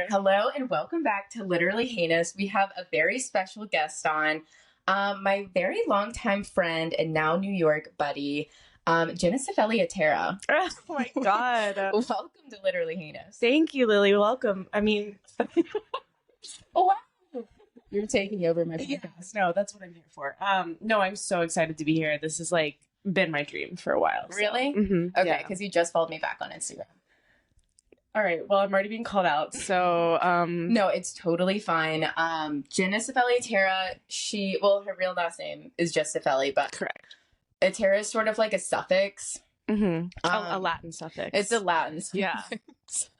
Hello and welcome back to Literally Heinous. We have a very special guest on, my very longtime friend and now New York buddy, Genna Cifelli. Oh my God. Welcome to Literally Heinous. Thank you, Lily. Welcome. I mean, Oh, wow. You're taking over my podcast. yes, no, that's what I'm here for. No, I'm so excited to be here. This has like been my dream for a while. So. Really? Mm-hmm. Okay, because you just followed me back on Instagram. All right. Well, I'm already being called out. So, No, it's totally fine. Genna Cifelli, her real last name is just Cifelli, but correct. Atera is sort of like a suffix. Mm-hmm. A Latin suffix. It's a Latin suffix.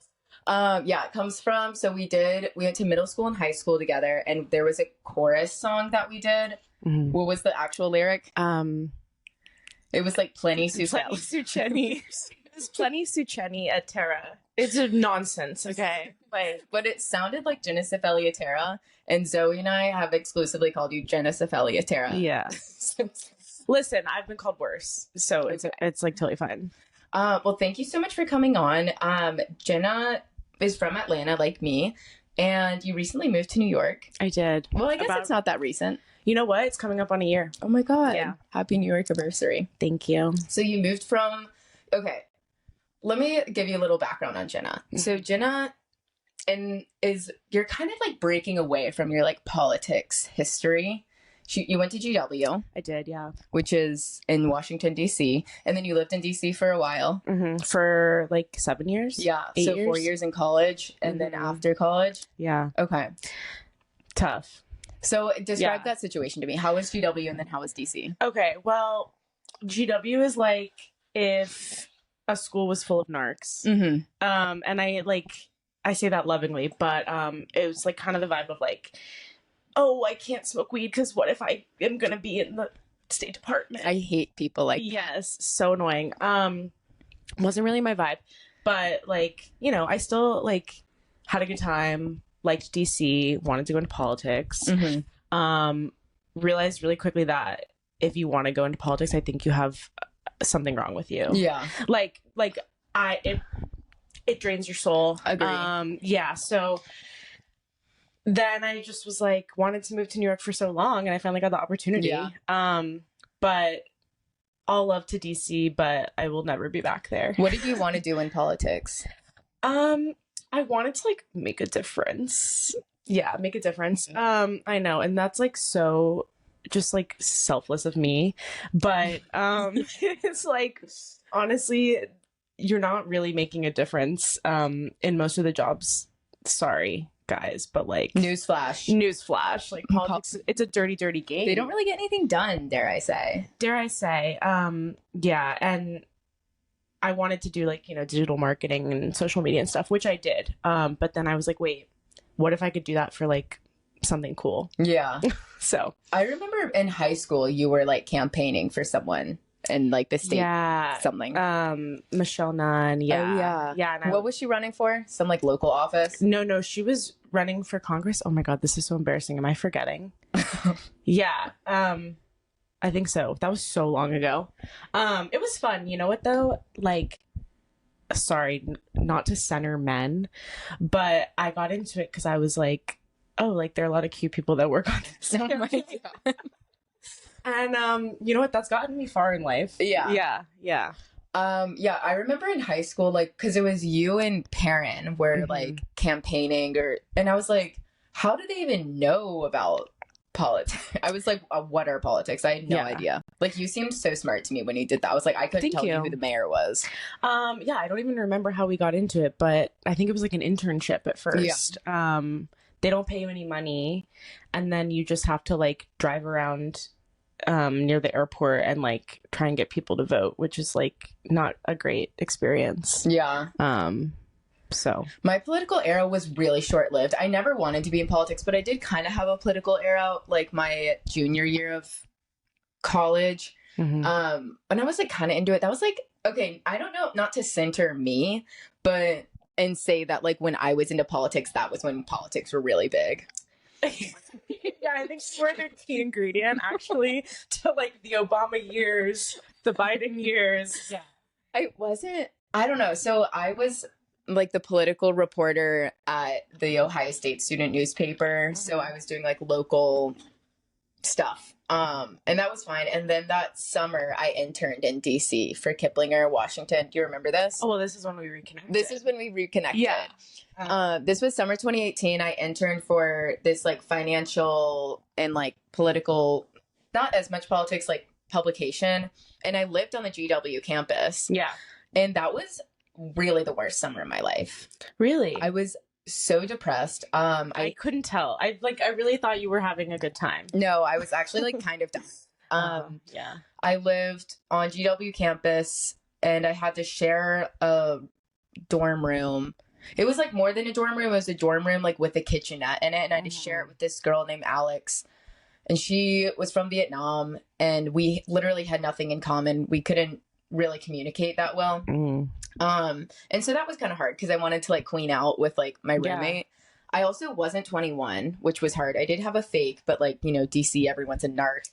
Yeah. Yeah, it comes from, so we went to middle school and high school together, and there was a chorus song that we did. Mm-hmm. What was the actual lyric? It was like Plenty Cifelli. Suceni. It was Plenty Suceni Atera. It's a nonsense, okay? But it sounded like Genna Cifelli Atera, and Zoe and I have exclusively called you Genna Cifelli Atera. Yeah. Listen, I've been called worse, so it's like totally fine. Well, thank you so much for coming on. Genna is from Atlanta, like me, and you recently moved to New York. I did. Well, I guess it's not that recent. You know what? It's coming up on a year. Oh my God. Yeah. Happy New York anniversary. Thank you. So you moved from, okay, let me give you a little background on Genna. So Genna you're kind of like breaking away from your like politics history. You went to GW. I did, yeah. Which is in Washington, D.C. And then you lived in D.C. for a while. Mm-hmm. For like 7 years? Yeah. 8 so years? 4 years in college and then after college? Yeah. Okay. Tough. So describe that situation to me. How was GW and then how was DC? Okay, well, GW is like if a school was full of narcs. Mm-hmm. And I say that lovingly, but it was like kind of the vibe of like, oh, I can't smoke weed because what if I am going to be in the State Department? I hate people like yes, so annoying. Wasn't really my vibe, but like, you know, I still like had a good time. Liked DC, wanted to go into politics. Mm-hmm. Realized really quickly that if you want to go into politics, I think you have something wrong with you. Yeah. It drains your soul. Agree. Yeah. So then I just was like, wanted to move to New York for so long, and I finally got the opportunity. Yeah. But all love to DC, but I will never be back there. What did you want to do in politics? I wanted to like make a difference. Yeah, make a difference. I know, and that's like so just like selfless of me, but it's like honestly, you're not really making a difference in most of the jobs. Sorry, guys, but like newsflash, like politics, it's a dirty game. They don't really get anything done, dare I say. Yeah, and I wanted to do like, you know, digital marketing and social media and stuff, which I did. But then I was like, wait, what if I could do that for like something cool? Yeah. So I remember in high school, you were like campaigning for someone in like the state, something. Michelle Nunn. Yeah. Oh, yeah. Yeah. And what was she running for? Some like local office? No, she was running for Congress. Oh my God, this is so embarrassing. Am I forgetting? Yeah. I think so. That was so long ago. It was fun. You know what though? Like, sorry, not to center men, but I got into it because I was like, oh, like there are a lot of cute people that work on this. Oh my God. And you know what? That's gotten me far in life. Yeah. Yeah. I remember in high school, like, because it was you and Perrin were like campaigning, and I was like, how do they even know about politics? I was like, what are politics? I had no idea. Like, you seemed so smart to me when you did that. I was like, I couldn't tell you who the mayor was. Yeah, I don't even remember how we got into it, but I think it was like an internship at first. Yeah. They don't pay you any money, and then you just have to like drive around near the airport and like try and get people to vote, which is like not a great experience. Yeah. So my political era was really short-lived. I never wanted to be in politics, but I did kind of have a political era like my junior year of college. And I was like kind of into it. That was like, okay, I don't know, not to center me, but and say that like when I was into politics, that was when politics were really big. Yeah, I think we're the key ingredient actually to like the Obama years, the Biden years. Yeah. I don't know. So I was like the political reporter at the Ohio State student newspaper. So I was doing like local stuff. And that was fine. And then that summer I interned in DC for Kiplinger, Washington. Do you remember this? Oh, well, this is when we reconnected. This is when we reconnected. Yeah. This was summer 2018. I interned for this like financial and like political, not as much politics, like publication. And I lived on the GW campus. Yeah. And that was really the worst summer of my life. Really? I was so depressed. I couldn't tell. I really thought you were having a good time. No, I was actually like kind of done. Yeah. I lived on GW campus and I had to share a dorm room. It was like more than a dorm room. It was a dorm room like with a kitchenette in it. And I had to share it with this girl named Alex. And she was from Vietnam and we literally had nothing in common. We couldn't really communicate that well. And so that was kind of hard because I wanted to like queen out with like my roommate. I also wasn't 21, which was hard. I did have a fake, but like, you know, DC, everyone's a narc.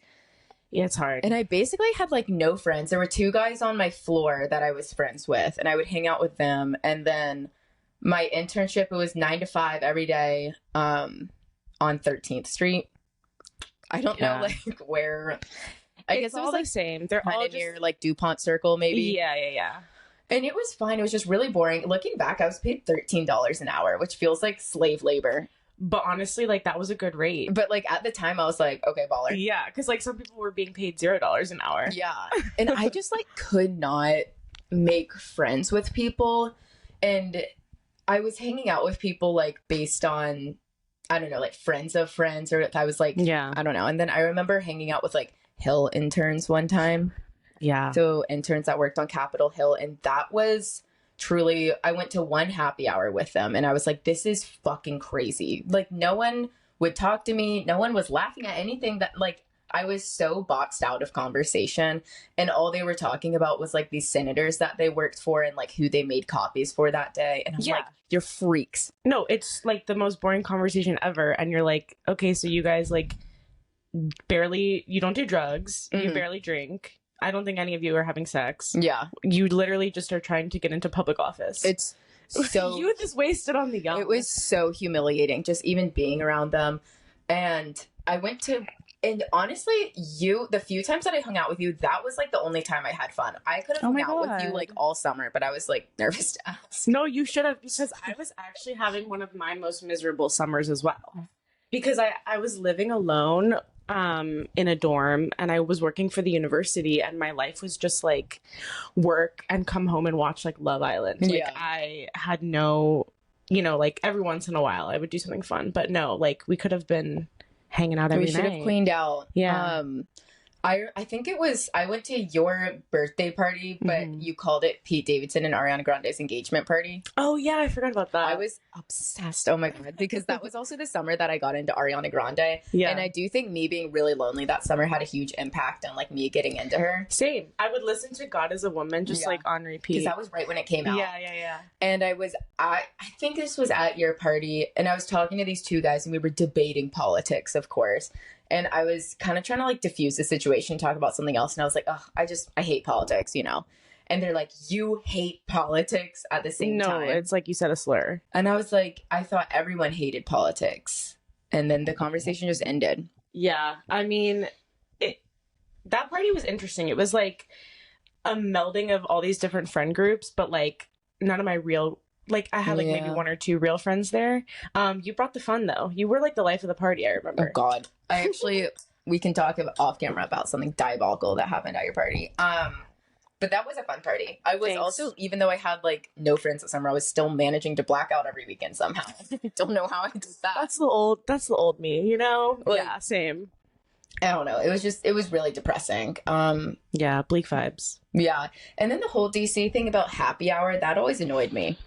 Yeah, it's hard. And I basically had like no friends. There were 2 guys on my floor that I was friends with and I would hang out with them. And then my internship, it was 9 to 5 every day on 13th Street. I don't know like where. I guess it was all like the same. They're all near like DuPont Circle, maybe. Yeah. And it was fine. It was just really boring. Looking back, I was paid $13 an hour, which feels like slave labor. But honestly, like that was a good rate. But like at the time, I was like, okay, baller. Yeah, because like some people were being paid $0 an hour. Yeah. And I just like could not make friends with people. And I was hanging out with people like based on, I don't know, like friends of friends, or if I was like, I don't know. And then I remember hanging out with like Hill interns one time. Yeah. So interns that worked on Capitol Hill. And that was truly, I went to one happy hour with them and I was like, this is fucking crazy. Like no one would talk to me. No one was laughing at anything that like, I was so boxed out of conversation and all they were talking about was like these senators that they worked for and like who they made copies for that day. And I'm like, you're freaks. No, it's like the most boring conversation ever. And you're like, okay, so you guys like barely, you don't do drugs. You barely drink. I don't think any of you are having sex. Yeah. You literally just are trying to get into public office. It's so... You just wasted on the young. It was so humiliating just even being around them. And I went to... And honestly, the few times that I hung out with you, that was like the only time I had fun. I could have hung out with you like all summer, but I was like nervous to ask. No, you should have, because I was actually having one of my most miserable summers as well. Because I was living alone in a dorm and I was working for the university and my life was just like work and come home and watch like Love Island. Like I had no, you know, like every once in a while I would do something fun, but no, like we could have been hanging out every night. We should have cleaned out. Yeah. I think it was, I went to your birthday party, but you called it Pete Davidson and Ariana Grande's engagement party. Oh yeah, I forgot about that. I was obsessed. Oh my God. Because that was also the summer that I got into Ariana Grande. Yeah. And I do think me being really lonely that summer had a huge impact on like me getting into her. Same. I would listen to God is a Woman just like on repeat. Because that was right when it came out. Yeah. And I think this was at your party and I was talking to these 2 guys and we were debating politics, of course. And I was kind of trying to like diffuse the situation, talk about something else. And I was like, oh, I hate politics, you know? And they're like, you hate politics at the same time. No, it's like you said a slur. And I was like, I thought everyone hated politics. And then the conversation just ended. Yeah. I mean, that party was interesting. It was like a melding of all these different friend groups, but like none of my real... Like, I had, like, maybe 1 or 2 real friends there. You brought the fun, though. You were, like, the life of the party, I remember. Oh, God. I actually... we can talk off camera about something diabolical that happened at your party. But that was a fun party. I was also, even though I had, like, no friends at summer, I was still managing to black out every weekend somehow. I don't know how I did that. That's the old me, you know? Like, yeah, same. I don't know. It was really depressing. Yeah, bleak vibes. Yeah. And then the whole DC thing about happy hour, that always annoyed me.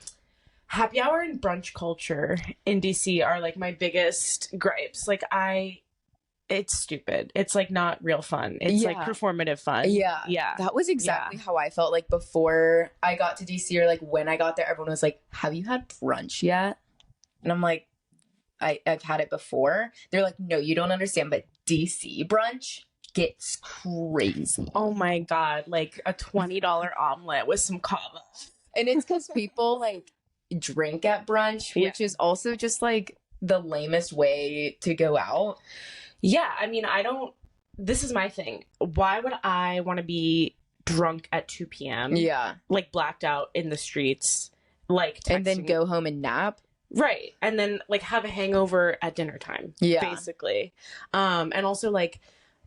Happy hour and brunch culture in DC are like my biggest gripes. Like it's stupid. It's like not real fun. It's like performative fun. Yeah. Yeah. That was exactly how I felt like before I got to DC, or like when I got there, everyone was like, have you had brunch yet? And I'm like, I've had it before. They're like, no, you don't understand, but DC brunch gets crazy. Oh my God. Like a $20 omelet with some kava. And it's because people like, drink at brunch, which is also just like the lamest way to go out. Yeah, I mean, this is my thing. Why would I want to be drunk at 2 p.m.? Yeah. Like blacked out in the streets, like texting. And then go home and nap. Right. And then like have a hangover at dinner time. Yeah. Basically. And also like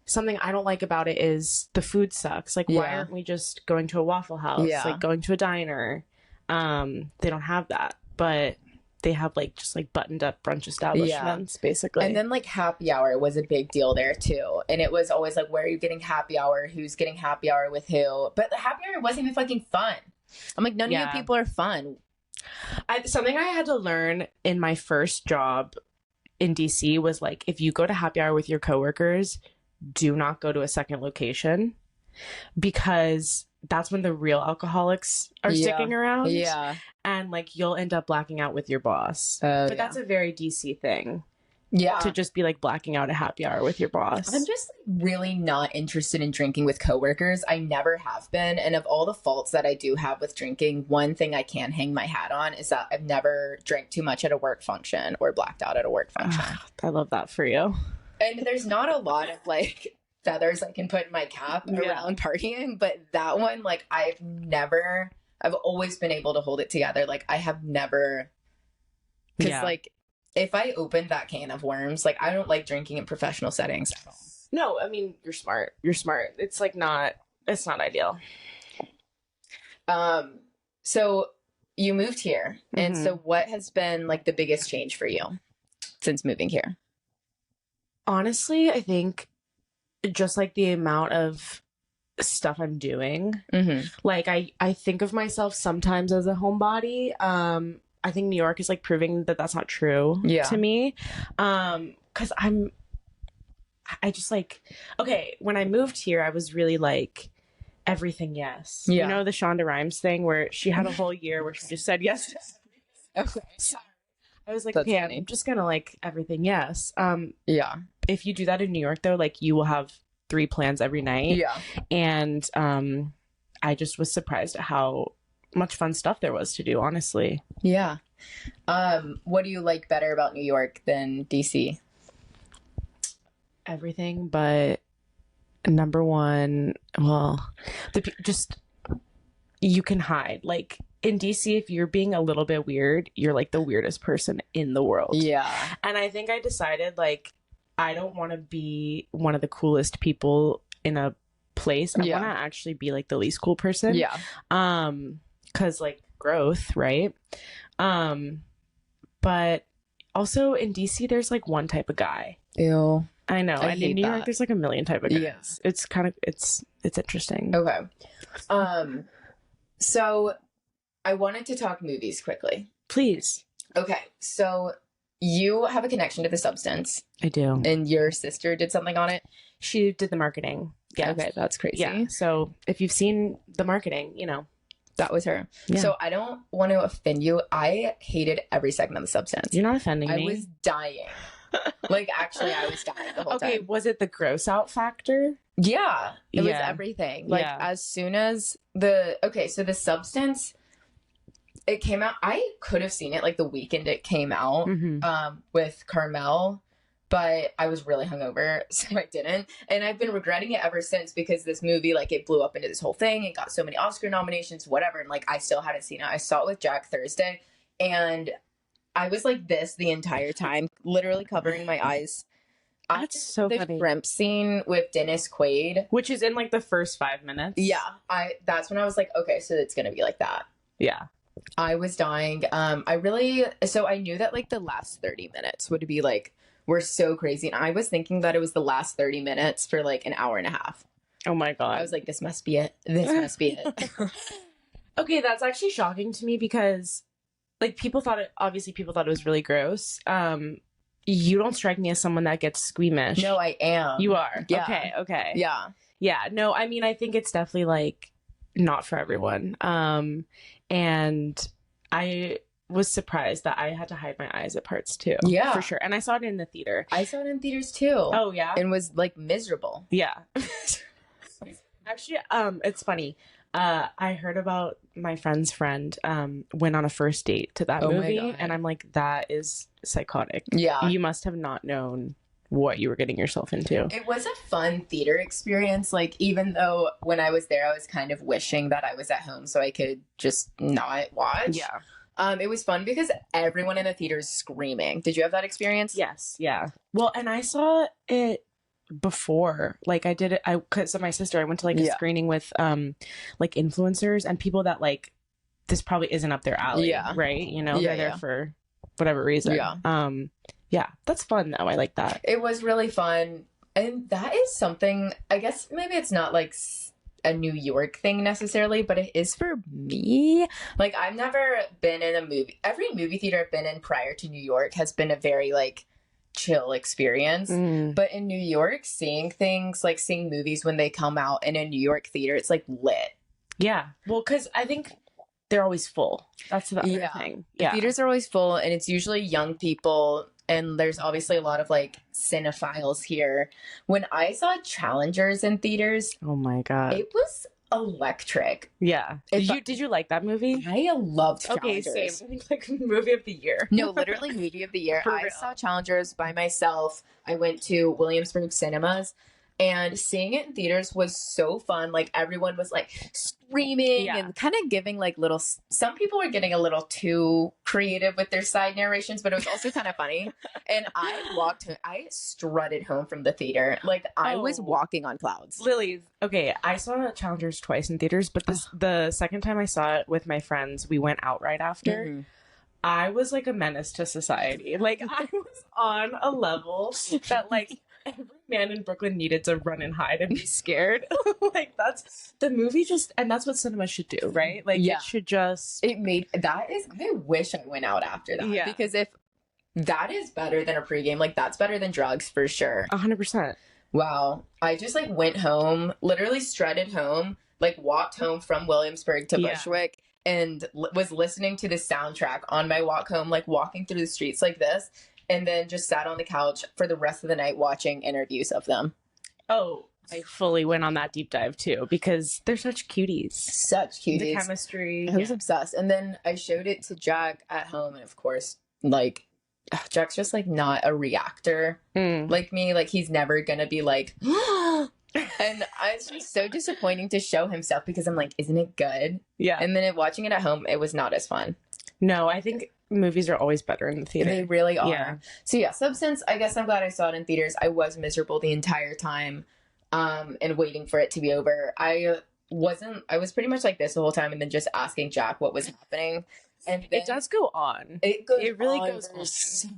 something I don't like about it is the food sucks. Like why aren't we just going to a Waffle House? Yeah. Like going to a diner? They don't have that. But they have like just like buttoned up brunch establishments basically. And then like happy hour was a big deal there too. And it was always like, where are you getting happy hour? Who's getting happy hour with who? But the happy hour wasn't even fucking fun. I'm like, none of you people are fun. Something I had to learn in my first job in DC was like, if you go to happy hour with your coworkers, do not go to a second location, because that's when the real alcoholics are sticking around. Yeah. And like you'll end up blacking out with your boss. But that's a very DC thing. Yeah. To just be like blacking out at happy hour with your boss. I'm just really not interested in drinking with coworkers. I never have been. And of all the faults that I do have with drinking, one thing I can hang my hat on is that I've never drank too much at a work function or blacked out at a work function. I love that for you. And there's not a lot of like feathers I can put in my cap around partying, but that one, like I've always been able to hold it together. Like I have never, because like if I opened that can of worms, like I don't like drinking in professional settings at all. No, I mean, you're smart. It's like it's not ideal. So you moved here. And so what has been like the biggest change for you since moving here? Honestly, I think just like the amount of stuff I'm doing. Like I think of myself sometimes as a homebody. I think New York is like proving that that's not true to me. Cause I just like, okay, when I moved here, I was really like everything. Yes. You know, the Shonda Rhimes thing where she had a whole year where she just said yes. Okay. I was like, That's okay, funny. I'm just gonna like everything. Yes. Yeah. If you do that in New York though, like you will have 3 plans every night. Yeah. And, I just was surprised at how much fun stuff there was to do, honestly. Yeah. What do you like better about New York than DC? Everything, but number one, well, just you can hide. Like in DC, if you're being a little bit weird, you're like the weirdest person in the world. Yeah. And I think I decided like I don't want to be one of the coolest people in a place. I want to actually be like the least cool person. Yeah. Cause like growth, right? But also in DC, there's like one type of guy. Ew. I know. And in New York, there's like a million type of guys. Yeah. It's kind of, it's interesting. Okay. So I wanted to talk movies quickly. Please. Okay. So you have a connection to the substance. I do. And your sister did something on it? She did the marketing. Yeah. Okay. That's crazy. Yeah. So if you've seen the marketing, you know. That was her. Yeah. So I don't want to offend you. I hated every second of the substance. You're not offending me. I was dying. Like, actually, I was dying the whole time. Okay, was it the gross out factor? Yeah. It was everything. Like, as soon as so the substance, it came out. I could have seen it, like, the weekend it came out with Carmel, but I was really hungover, so I didn't. And I've been regretting it ever since because this movie, like, it blew up into this whole thing and got so many Oscar nominations, whatever. And, like, I still hadn't seen it. I saw it with Jack Thursday, and I was like this the entire time, literally covering my eyes. That's so funny. The shrimp scene with Dennis Quaid, which is in like the first 5 minutes. Yeah, that's when I was like, okay, so it's gonna be like that. Yeah, I was dying. I knew that like the last 30 minutes would be like were so crazy, and I was thinking that it was the last 30 minutes for like an hour and a half. Oh my god! I was like, this must be it. This must be it. Okay, that's actually shocking to me because. Like, people thought it was really gross. You don't strike me as someone that gets squeamish. No, I am. You are? Yeah. Okay. Yeah. Yeah. No, I mean, I think it's definitely, like, not for everyone. And I was surprised that I had to hide my eyes at parts, too. Yeah. For sure. And I saw it in the theater. I saw it in theaters, too. Oh, yeah? And was, like, miserable. Yeah. Actually, it's funny. I heard about my friend's friend went on a first date to that Oh my movie, God. and I'm like, that is psychotic. Yeah. You must have not known what you were getting yourself into. It was a fun theater experience. Like, even though when I was there, I was kind of wishing that I was at home so I could just not watch. Yeah. It was fun because everyone in the theater is screaming. Did you have that experience? Yes. Yeah. Well, and I saw it before. Like, I did it. Because of my sister, I went to like a screening with like influencers and people that like this probably isn't up their alley. Yeah. Right. You know, they're there for whatever reason. Yeah. Yeah, that's fun though. I like that. It was really fun. And that is something, I guess maybe it's not like a New York thing necessarily, but it is for me. Like, I've never been in a movie. Every movie theater I've been in prior to New York has been a very like chill experience. But in New York, seeing things like seeing movies when they come out in a New York theater, it's like lit. Yeah. Well, because I think they're always full. That's the other thing. Yeah. Theaters are always full, and it's usually young people. And there's obviously a lot of like cinephiles here. When I saw Challengers in theaters, oh my God, it was electric. Yeah. Did you like that movie? I loved Challengers. Okay, same. I think like movie of the year. No, literally movie of the year. I saw Challengers by myself. I went to Williamsburg Cinemas. And seeing it in theaters was so fun. Like, everyone was like screaming and kind of giving like little. Some people were getting a little too creative with their side narrations, but it was also kind of funny. And I strutted home from the theater. Like, I was walking on clouds. Lily, okay, I saw Challengers twice in theaters, but the second time I saw it with my friends, we went out right after. Mm-hmm. I was like a menace to society. Like, I was on a level that like every man in Brooklyn needed to run and hide and be scared. Like, that's the movie and that's what cinema should do, right? Like, it should just... I wish I went out after that. Yeah. Because if that is better than a pregame, like, that's better than drugs for sure. 100%. Wow. I just like went home, literally strutted home, like walked home from Williamsburg to Bushwick and was listening to the soundtrack on my walk home, like walking through the streets like this. And then just sat on the couch for the rest of the night watching interviews of them. Oh, I fully went on that deep dive too because they're such cuties. Such cuties. The chemistry. I was obsessed. And then I showed it to Jack at home. And of course, like, Jack's just like not a reactor like me. Like, he's never going to be like, and it's just so disappointing to show himself because I'm like, isn't it good? Yeah. And then watching it at home, it was not as fun. No, I think movies are always better in the theater. They really are. Yeah. So yeah, Substance, I guess I'm glad I saw it in theaters. I was miserable the entire time and waiting for it to be over. I was pretty much like this the whole time and then just asking Jack what was happening. And it does go on. It really goes on so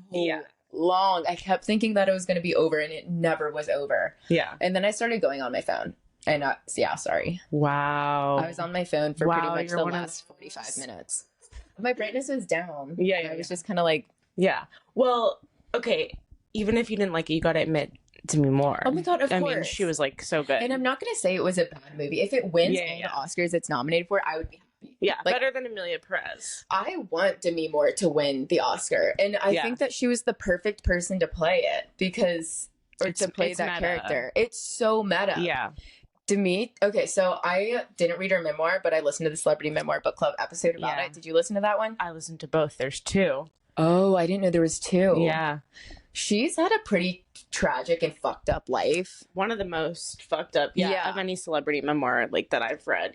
long. I kept thinking that it was going to be over and it never was over. Yeah. And then I started going on my phone. And sorry. Wow. I was on my phone for pretty much the last 45 minutes. My brightness was down. Yeah. I was just kind of like... Yeah. Well, okay. Even if you didn't like it, you got to admit to me more. Oh my God, of course. I mean, she was like so good. And I'm not going to say it was a bad movie. If it wins all the Oscars it's nominated for, I would be happy. Yeah, like, better than Amelia Perez. I want Demi Moore to win the Oscar. And I think that she was the perfect person to play it because... Or to play that meta. Character. It's so meta. Yeah. Demi, okay, so I didn't read her memoir, but I listened to the Celebrity Memoir Book Club episode about it. Did you listen to that one? I listened to both. There's 2. Oh, I didn't know there was 2. Yeah. She's had a pretty tragic and fucked up life. One of the most fucked up, of any celebrity memoir, like, that I've read,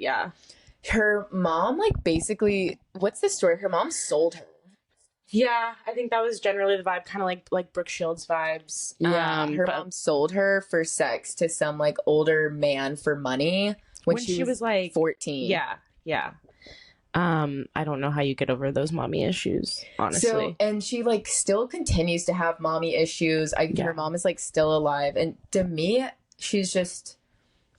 Her mom, like, basically, what's the story? Her mom sold her. Yeah, I think that was generally the vibe, kind of like Brooke Shields vibes. Yeah, her mom sold her for sex to some like older man for money when she was like 14. Yeah. I don't know how you get over those mommy issues, honestly. So, and she like still continues to have mommy issues. Her mom is like still alive, and to me, she's just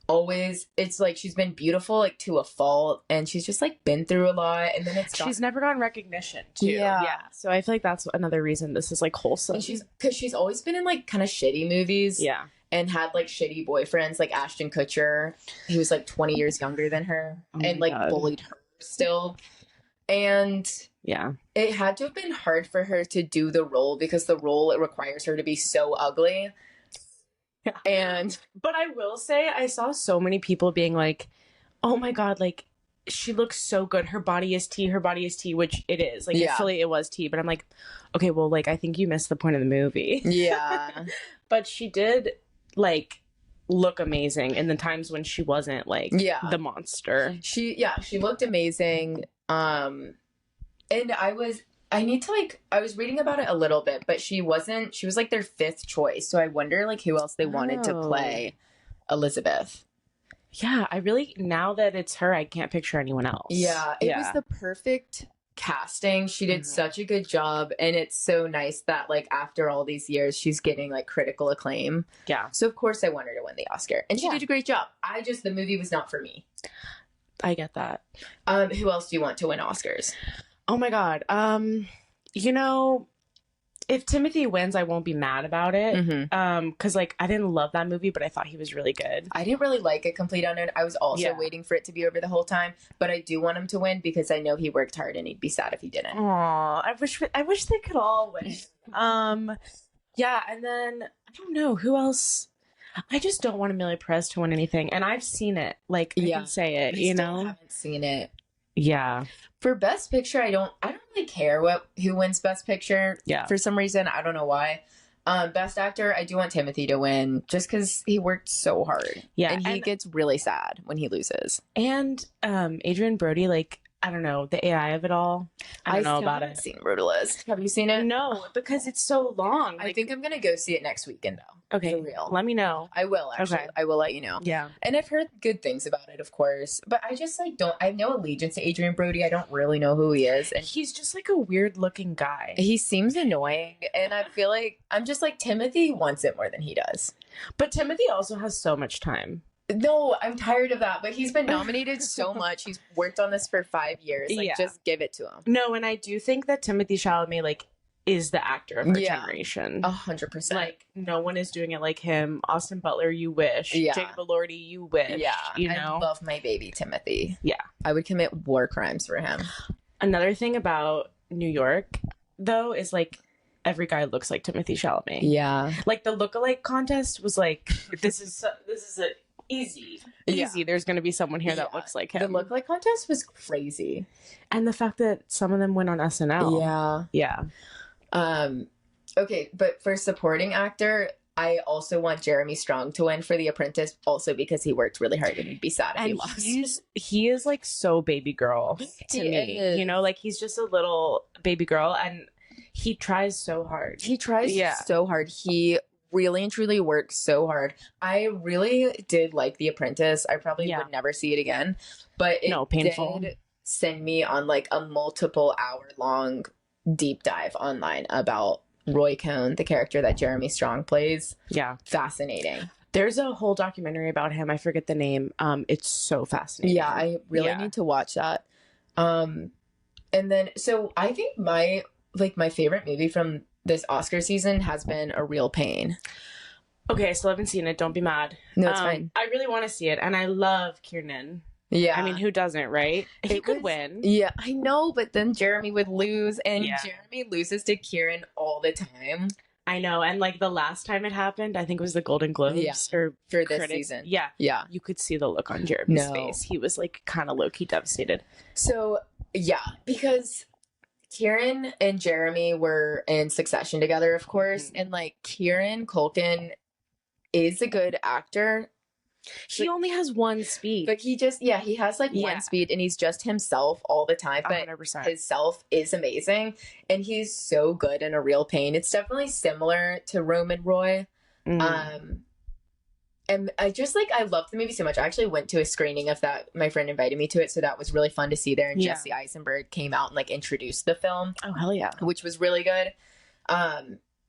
always, it's like she's been beautiful like to a fault, and she's just like been through a lot, and then she's never gotten recognition too. Yeah, so I feel like that's another reason this is like wholesome. And she's always been in like kind of shitty movies, and had like shitty boyfriends like Ashton Kutcher. He was like 20 years younger than her, and like bullied her still, and it had to have been hard for her to do the role because the role, it requires her to be so ugly. But I will say, I saw so many people being like, oh my God, like, she looks so good. Her body is tea. Her body is tea, which it is. Like, it was tea. But I'm like, okay, well, like, I think you missed the point of the movie. Yeah. But she did, like, look amazing in the times when she wasn't, like, the monster. She looked amazing. And I was reading about it a little bit, but she was, like, their 5th choice. So I wonder, like, who else they wanted to play Elizabeth. Yeah, now that it's her, I can't picture anyone else. Yeah, it was the perfect casting. She did such a good job, and it's so nice that, like, after all these years, she's getting, like, critical acclaim. Yeah. So, of course, I want her to win the Oscar. And she did a great job. The movie was not for me. I get that. Who else do you want to win Oscars? Oh, my God. You know, if Timothy wins, I won't be mad about it. Because, like, I didn't love that movie, but I thought he was really good. I didn't really like A Complete Unknown. I was also waiting for it to be over the whole time, but I do want him to win because I know he worked hard and he'd be sad if he didn't. Aw, I wish they could all win. Yeah, and then I don't know who else. I just don't want Amelia Perez to win anything, and I've seen it. Like, I can say it, I haven't seen it. Yeah. For Best Picture, I don't really care who wins Best Picture. Yeah. For some reason, I don't know why. Best Actor, I do want Timothy to win just because he worked so hard. Yeah. And he gets really sad when he loses. And Adrian Brody, like, I don't know, the AI of it all. I don't know about it. I haven't seen Brutalist. Have you seen it? No, because it's so long. Like, I think I'm going to go see it next weekend, though. Okay. For real. Let me know. I will, actually. Okay. I will let you know. Yeah. And I've heard good things about it, of course. But I just, like, I have no allegiance to Adrian Brody. I don't really know who he is. And he's just, like, a weird-looking guy. He seems annoying. And I feel like, I'm just like, Timothy wants it more than he does. But Timothy also has so much time. No, I'm tired of that. But he's been nominated so much. He's worked on this for 5 years. Like, just give it to him. No, and I do think that Timothée Chalamet, like, is the actor of our generation. 100%. Like, no one is doing it like him. Austin Butler, you wish. Yeah. Jacob Elordi, you wish. Yeah. You know? I love my baby Timothy. Yeah. I would commit war crimes for him. Another thing about New York, though, is, like, every guy looks like Timothée Chalamet. Yeah. Like, the lookalike contest was like, this is a easy. There's going to be someone here that looks like him. The lookalike contest was crazy. And the fact that some of them went on SNL. Yeah. Yeah. Okay, but for supporting actor, I also want Jeremy Strong to win for The Apprentice, also because he worked really hard and he'd be sad if he lost. He is like so baby girl to me. You know, like he's just a little baby girl and he tries so hard. He tries so hard. He really and truly works so hard. I really did like The Apprentice. I probably would never see it again, but it did send me on like a multiple hour long deep dive online about Roy Cohn, the character that Jeremy Strong plays. Yeah. Fascinating. There's a whole documentary about him. I forget the name. It's so fascinating. Yeah, I really need to watch that. And then, so I think my favorite movie from this Oscar season has been A Real Pain. Okay, still haven't seen it. Don't be mad. No, it's fine. I really want to see it, and I love Kiernan. Yeah. I mean, who doesn't, right? He could win. Yeah, I know, but then Jeremy would lose, and Jeremy loses to Kieran all the time. I know, and like the last time it happened, I think it was the Golden Globes or for this season. Yeah. You could see the look on Jeremy's face. He was like kind of low-key devastated. So, yeah, because Kieran and Jeremy were in Succession together, of course, and like Kieran Culkin is a good actor. He only has one speed. But he just, he has like one speed and he's just himself all the time. But 100%. His self is amazing and he's so good in A Real Pain. It's definitely similar to Roman Roy. And I just like, I love the movie so much. I actually went to a screening of that. My friend invited me to it. So that was really fun to see there. And Jesse Eisenberg came out and like introduced the film. Oh, hell yeah. Which was really good.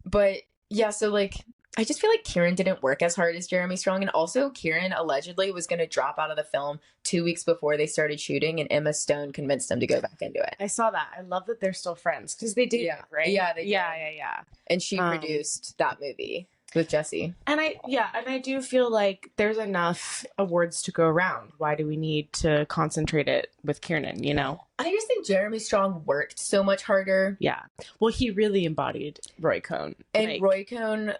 But yeah, so like, I just feel like Kieran didn't work as hard as Jeremy Strong. And also Kieran allegedly was going to drop out of the film 2 weeks before they started shooting. And Emma Stone convinced him to go back into it. I saw that. I love that they're still friends because they did, right? Yeah, they did. Yeah. And she produced that movie with Jesse. And I do feel like there's enough awards to go around. Why do we need to concentrate it with Kieran, you know? I just think Jeremy Strong worked so much harder. Yeah. Well, he really embodied Roy Cohn. And Roy Cohn,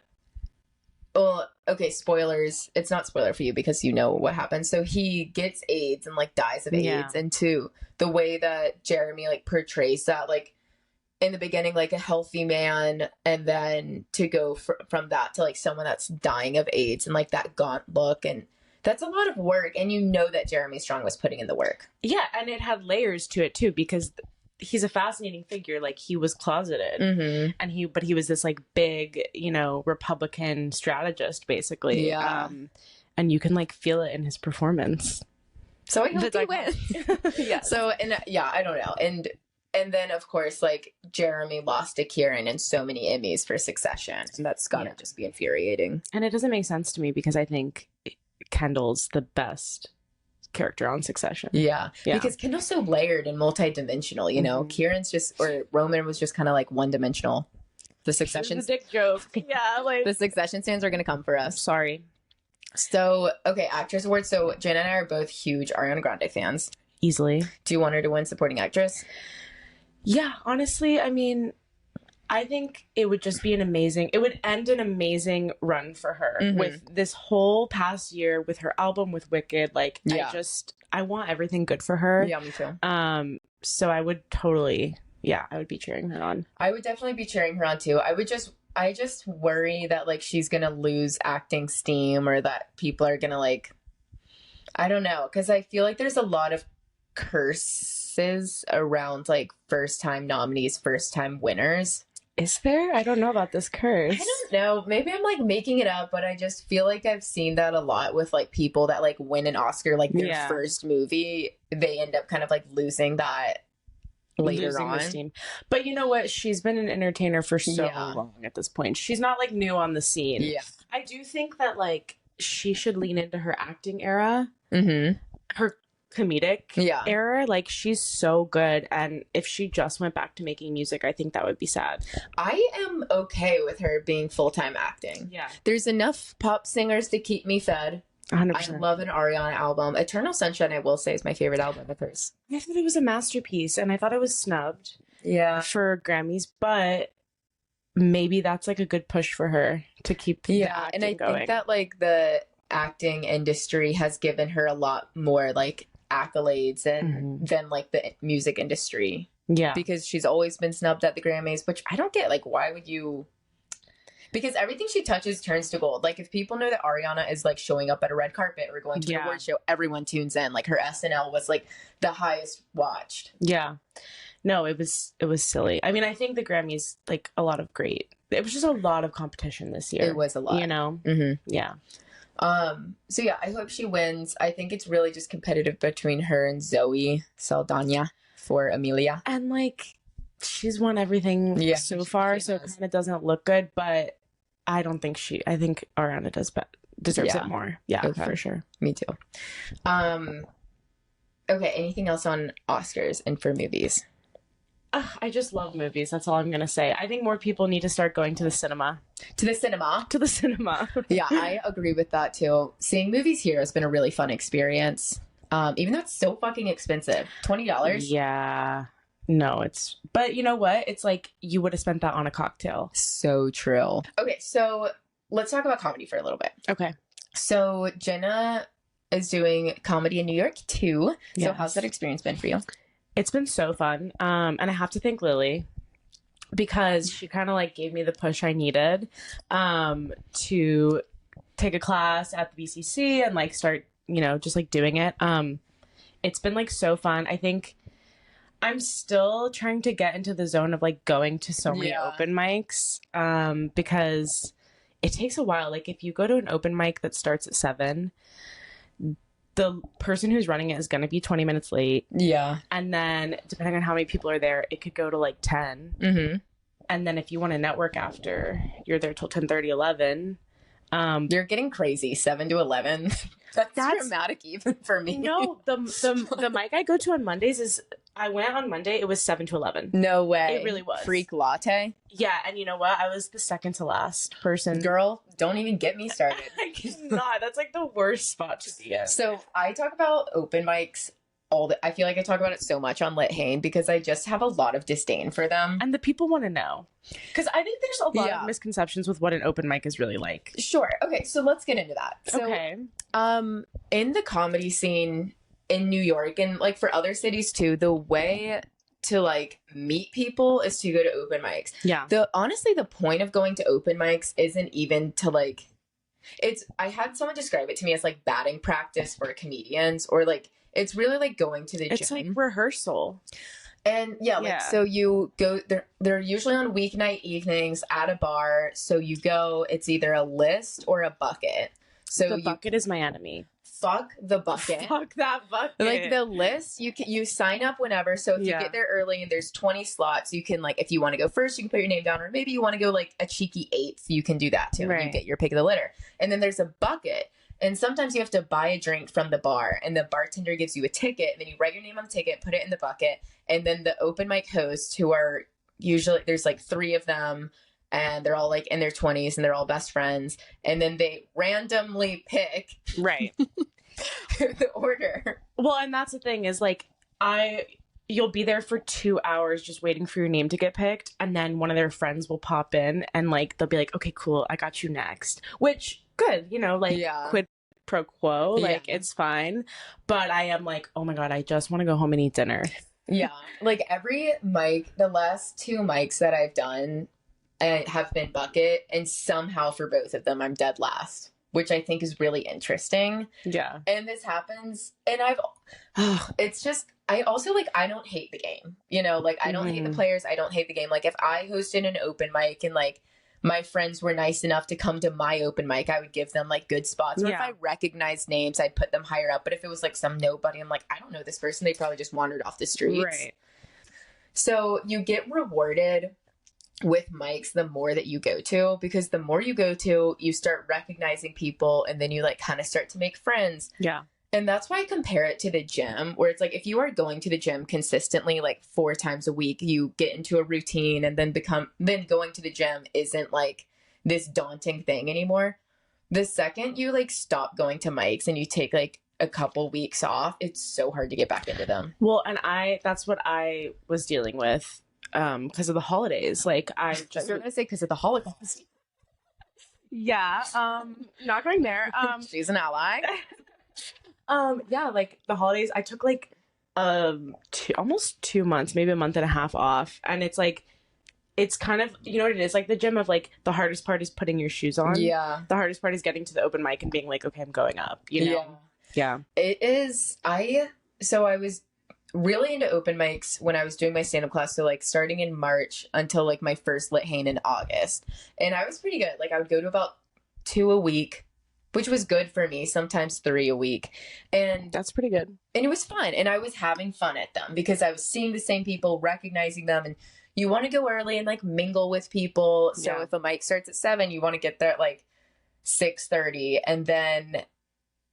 well, okay, spoilers. It's not spoiler for you because you know what happens. So he gets AIDS and like dies of AIDS, and two, the way that Jeremy like portrays that, like in the beginning, like a healthy man, and then to go from that to like someone that's dying of AIDS and like that gaunt look, and that's a lot of work, and you know that Jeremy Strong was putting in the work. Yeah, and it had layers to it too, because he's a fascinating figure. Like, he was closeted, and he was this like big, you know, Republican strategist, basically. Yeah. And you can like feel it in his performance. So I hope he wins. Yeah. So, and yeah, I don't know. And then, of course, like, Jeremy lost to Kieran and so many Emmys for Succession. And that's gotta just be infuriating. And it doesn't make sense to me because I think Kendall's the best character on Succession. Yeah. Because Kendall's so layered and multidimensional, you know? Kieran's just, or Roman was just kind of like one-dimensional. The Succession... It's a dick joke. Yeah, like... The Succession stands are gonna come for us. Sorry. So, okay, Actress Award. So, Jenna and I are both huge Ariana Grande fans. Easily. Do you want her to win Supporting Actress? Yeah, honestly, I mean, I think it would just be it would end an amazing run for her with this whole past year, with her album, with Wicked. Like, I want everything good for her. Yeah, me too. So I would totally, I would be cheering her on. I would definitely be cheering her on too. I just worry that like she's gonna lose acting steam, or that people are gonna like, I don't know, because I feel like there's a lot of curses around like first time nominees, first time winners. Is there? I don't know about this curse. I don't know. Maybe I'm like making it up, but I just feel like I've seen that a lot with like people that like win an Oscar, like their first movie, they end up kind of like losing that later on. The steam. But you know what? She's been an enteitainer for so long at this point. She's not like new on the scene. Yeah. I do think that like she should lean into her acting era. Her comedic era. Like, she's so good, and if she just went back to making music, I think that would be sad. I am okay with her being full-time acting. Yeah. There's enough pop singers to keep me fed. 100%. I love an Ariana album. Eternal Sunshine, I will say, is my favorite album of hers. I thought it was a masterpiece, and I thought it was snubbed for Grammys, but maybe that's like a good push for her to keep the acting and I going. think that like the acting industry has given her a lot more like accolades than like the music industry. Yeah. Because she's always been snubbed at the Grammys, which I don't get. Like, why would you? Because everything she touches turns to gold. Like, if people know that Ariana is like showing up at a red carpet or going to an award show, everyone tunes in. Like, her SNL was like the highest watched. Yeah. No, it was silly. I mean, I think the Grammys, like, it was just a lot of competition this year. It was a lot. You know? Yeah. So yeah, I hope she wins. I think it's really just competitive between her and Zoe Saldana for Amelia. And like, she's won everything so far, so it kind of doesn't look good, but I think Ariana deserves it more. Yeah, okay. For sure. Me too. Okay, anything else on Oscars and for movies? I just love movies. That's all I'm going to say. I think more people need to start going to the cinema. To the cinema? To the cinema. Yeah, I agree with that too. Seeing movies here has been a really fun experience. Even though it's so fucking expensive. $20? Yeah. No, but you know what? It's like you would have spent that on a cocktail. So true. Okay, so let's talk about comedy for a little bit. Okay. So Jenna is doing comedy in New York too. Yes. So how's that experience been for you? It's been so fun. And I have to thank Lily, because she kind of like gave me the push I needed to take a class at the BCC and like start, just like doing it. It's been like so fun. I think I'm still trying to get into the zone of like going to so many open mics because it takes a while. Like, if you go to an open mic that starts at 7, the person who's running it is going to be 20 minutes late. Yeah. And then depending on how many people are there, it could go to like 10. Mm-hmm. And then if you want to network after, you're there till 10:30, 11. You're getting crazy. 7 to 11. That's dramatic even for me. No, the mic I go to on Mondays I went on Monday, it was 7 to 11. No way. It really was. Freak latte? Yeah, and you know what? I was the second to last person. Girl, don't even get me started. I cannot. That's like the worst spot to be in. So I talk about open mics I feel like I talk about it so much on Lit Hane because I just have a lot of disdain for them. And the people want to know. Because I think there's a lot of misconceptions with what an open mic is really like. Sure. Okay, so let's get into that. So, in the comedy scene in New York and like for other cities too, the way to like meet people is to go to open mics. Yeah. Honestly, the point of going to open mics isn't even to like, I had someone describe it to me as like batting practice for comedians, or like, it's really like going to the gym. It's like rehearsal. And so you go, they're usually on weeknight evenings at a bar. So you go, it's either a list or a bucket. So the bucket is my enemy. Fuck the bucket. Fuck that bucket. Like the list, you sign up whenever. So if you get there early and there's 20 slots, you can like, if you want to go first, you can put your name down, or maybe you want to go like a cheeky 8th, you can do that too. Right. You get your pick of the litter. And then there's a bucket. And sometimes you have to buy a drink from the bar, and the bartender gives you a ticket, and then you write your name on the ticket, put it in the bucket, and then the open mic hosts, who are usually, there's like 3 of them, and they're all like in their 20s, and they're all best friends, and then they randomly pick the order. Well, and that's the thing is like, you'll be there for 2 hours just waiting for your name to get picked, and then one of their friends will pop in, and like they'll be like, okay, cool, I got you next, which good, you know, like quid pro quo, like it's fine. But I am like, oh my god, I just want to go home and eat dinner. Like every mic, the last 2 mics that I've done have been bucket, and somehow for both of them I'm dead last, which I think is really interesting. And this happens, and it's just, I also like, I don't hate the game, you know, like I don't hate the players, I don't hate the game. Like if I hosted an open mic and like my friends were nice enough to come to my open mic, I would give them like good spots. Or if I recognized names, I'd put them higher up. But if it was like some nobody, I'm like, I don't know this person. They probably just wandered off the streets. Right. So you get rewarded with mics the more that you go to, because the more you go to, you start recognizing people, and then you like kind of start to make friends. And that's why I compare it to the gym, where it's like, if you are going to the gym consistently, like 4 times a week, you get into a routine, and then going to the gym isn't like this daunting thing anymore. The second you like stop going to mics and you take like a couple weeks off, it's so hard to get back into them. Well, and that's what I was dealing with because of the holidays. Like I just going to say because of the Holocaust. Not going there. She's an ally. Like the holidays, I took like almost 2 months, maybe a month and a half off, and it's like, it's kind of, you know what it is, like the gym of like, the hardest part is putting your shoes on. The hardest part is getting to the open mic and being like, okay, I'm going up, you know? It is. I was really into open mics when I was doing my stand-up class, so like starting in March until like my first Lit Hane in August, and I was pretty good. Like I would go to about 2 a week, which was good for me, sometimes 3 a week. And that's pretty good. And it was fun. And I was having fun at them because I was seeing the same people, recognizing them. And you want to go early and like mingle with people. So if a mic starts at 7, you want to get there at like 6:30. And then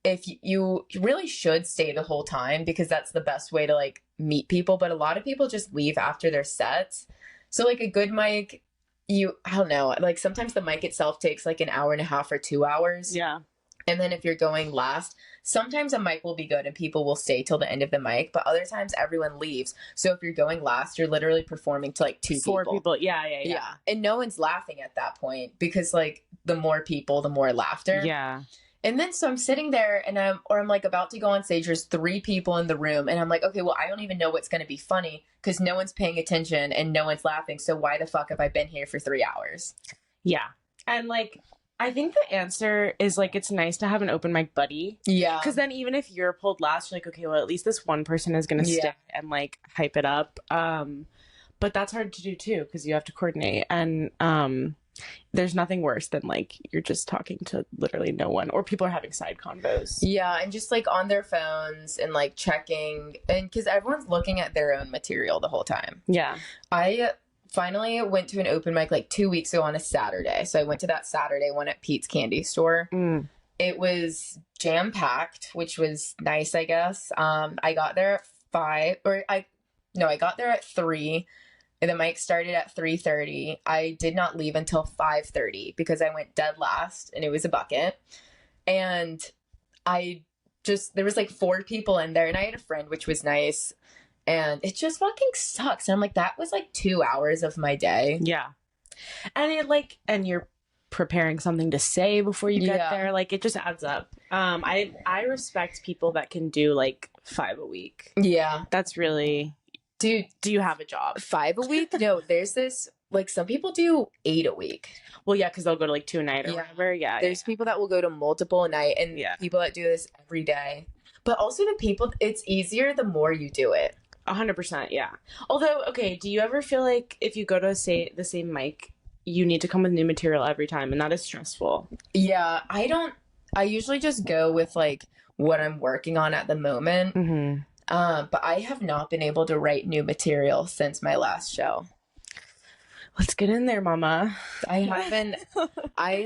if you really should stay the whole time, because that's the best way to like meet people. But a lot of people just leave after their sets. So like a good mic, I don't know, like sometimes the mic itself takes like an hour and a half or 2 hours. And then if you're going last, sometimes a mic will be good and people will stay till the end of the mic, but other times everyone leaves. So if you're going last, you're literally performing to like 4 people. Yeah. And no one's laughing at that point, because like the more people, the more laughter. And then so I'm sitting there and I'm like about to go on stage. There's 3 people in the room, and I'm like, okay, well, I don't even know what's going to be funny because no one's paying attention and no one's laughing. So why the fuck have I been here for 3 hours? And like, I think the answer is like, it's nice to have an open mic buddy. Because then even if you're pulled last, you're like, okay, well, at least this one person is going to stick and like hype it up. But that's hard to do too, because you have to coordinate. And there's nothing worse than like you're just talking to literally no one, or people are having side convos. And just like on their phones and like checking, and because everyone's looking at their own material the whole time. I finally went to an open mic like 2 weeks ago on a Saturday. So I went to that Saturday one at Pete's Candy Store. It was jam-packed, which was nice, I guess. I got there at 5, I got there at 3. The mic started at 3:30. I did not leave until 5:30 because I went dead last, and it was a bucket. And I there was like 4 people in there, and I had a friend, which was nice. And it just fucking sucks. And I'm like, that was like 2 hours of my day. Yeah. And and you're preparing something to say before you get there. Like, it just adds up. I respect people that can do like 5 a week. Yeah. That's really, dude. Do you have a job? 5 a week? No, there's this, like, some people do 8 a week. Well, yeah, because they'll go to like 2 a night or whatever. Yeah. There's people that will go to multiple a night, and people that do this every day. But also the people, it's easier the more you do it. 100%, yeah. Although, okay, do you ever feel like if you go to, say, the same mic, you need to come with new material every time, and that is stressful? Yeah, I usually just go with, like, what I'm working on at the moment. Mm-hmm. But I have not been able to write new material since my last show. Let's get in there, mama. I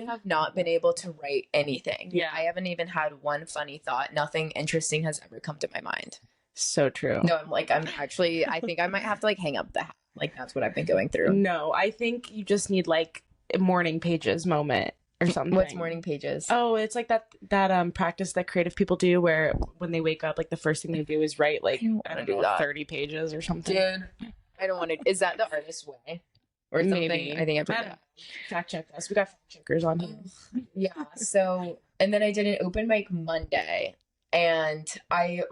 have not been able to write anything. Yeah. I haven't even had one funny thought. Nothing interesting has ever come to my mind. So true. No, I think I might have to, like, hang up the hat. Like, that's what I've been going through. No, I think you just need, like, a morning pages moment or something. What's morning pages? Oh, it's like that practice that creative people do where when they wake up, like, the first thing they do is write, like, I don't know, 30 pages or something. Dude, I don't want to. Is that the artist's way? Or something? Maybe. I think I've heard that. Fact check us. We got fact checkers on here. Yeah, so, and then I did an open mic Monday. And I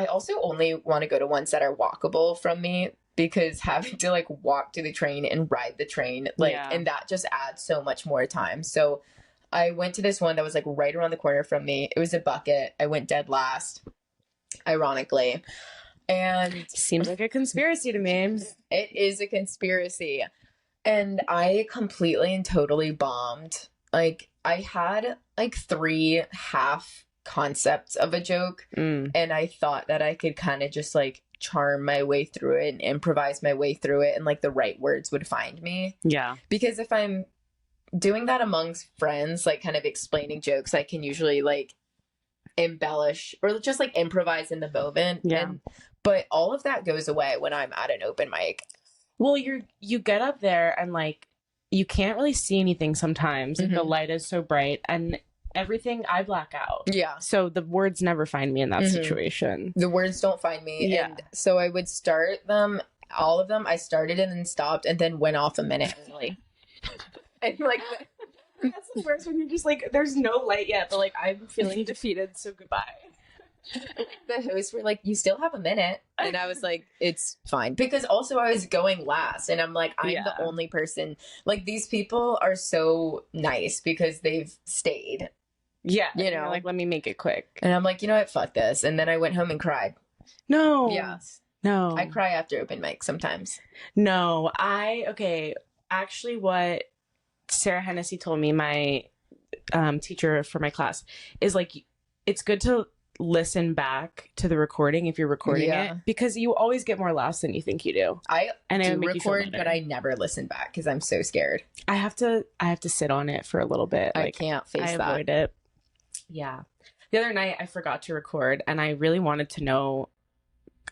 also only want to go to ones that are walkable from me, because having to, like, walk to the train and ride the train, like, and that just adds so much more time. So I went to this one that was, like, right around the corner from me. It was a bucket. I went dead last, ironically. And seems like a conspiracy to me. It is a conspiracy. And I completely and totally bombed. Like, I had, like, 3 half concepts of a joke, and I thought that I could kind of just, like, charm my way through it and improvise my way through it, and, like, the right words would find me. Yeah. Because if I'm doing that amongst friends, like, kind of explaining jokes, I can usually, like, embellish or just, like, improvise in the moment. Yeah. But all of that goes away when I'm at an open mic. Well, you get up there and, like, you can't really see anything sometimes. Like, the light is so bright, and everything, I black out. Yeah. So the words never find me in that situation. The words don't find me. Yeah. And so I would start them, all of them. I started and then stopped and then went off a minute early. And, like, that's the worst when you're just like, there's no light yet, but, like, I'm feeling defeated, so goodbye. The hosts were like, you still have a minute. And I was like, it's fine. Because also I was going last, and I'm like, I'm the only person. Like, these people are so nice because they've stayed. Yeah. You know, like, let me make it quick. And I'm like, you know what? Fuck this. And then I went home and cried. No. Yes. No. I cry after open mic sometimes. No. Okay. Actually, what Sarah Hennessy told me, my teacher for my class, is, like, it's good to listen back to the recording if you're recording it, because you always get more laughs than you think you do. I do record, but I never listen back because I'm so scared. I have to sit on it for a little bit. I can't face that. I avoid it. Yeah. The other night I forgot to record, and I really wanted to know,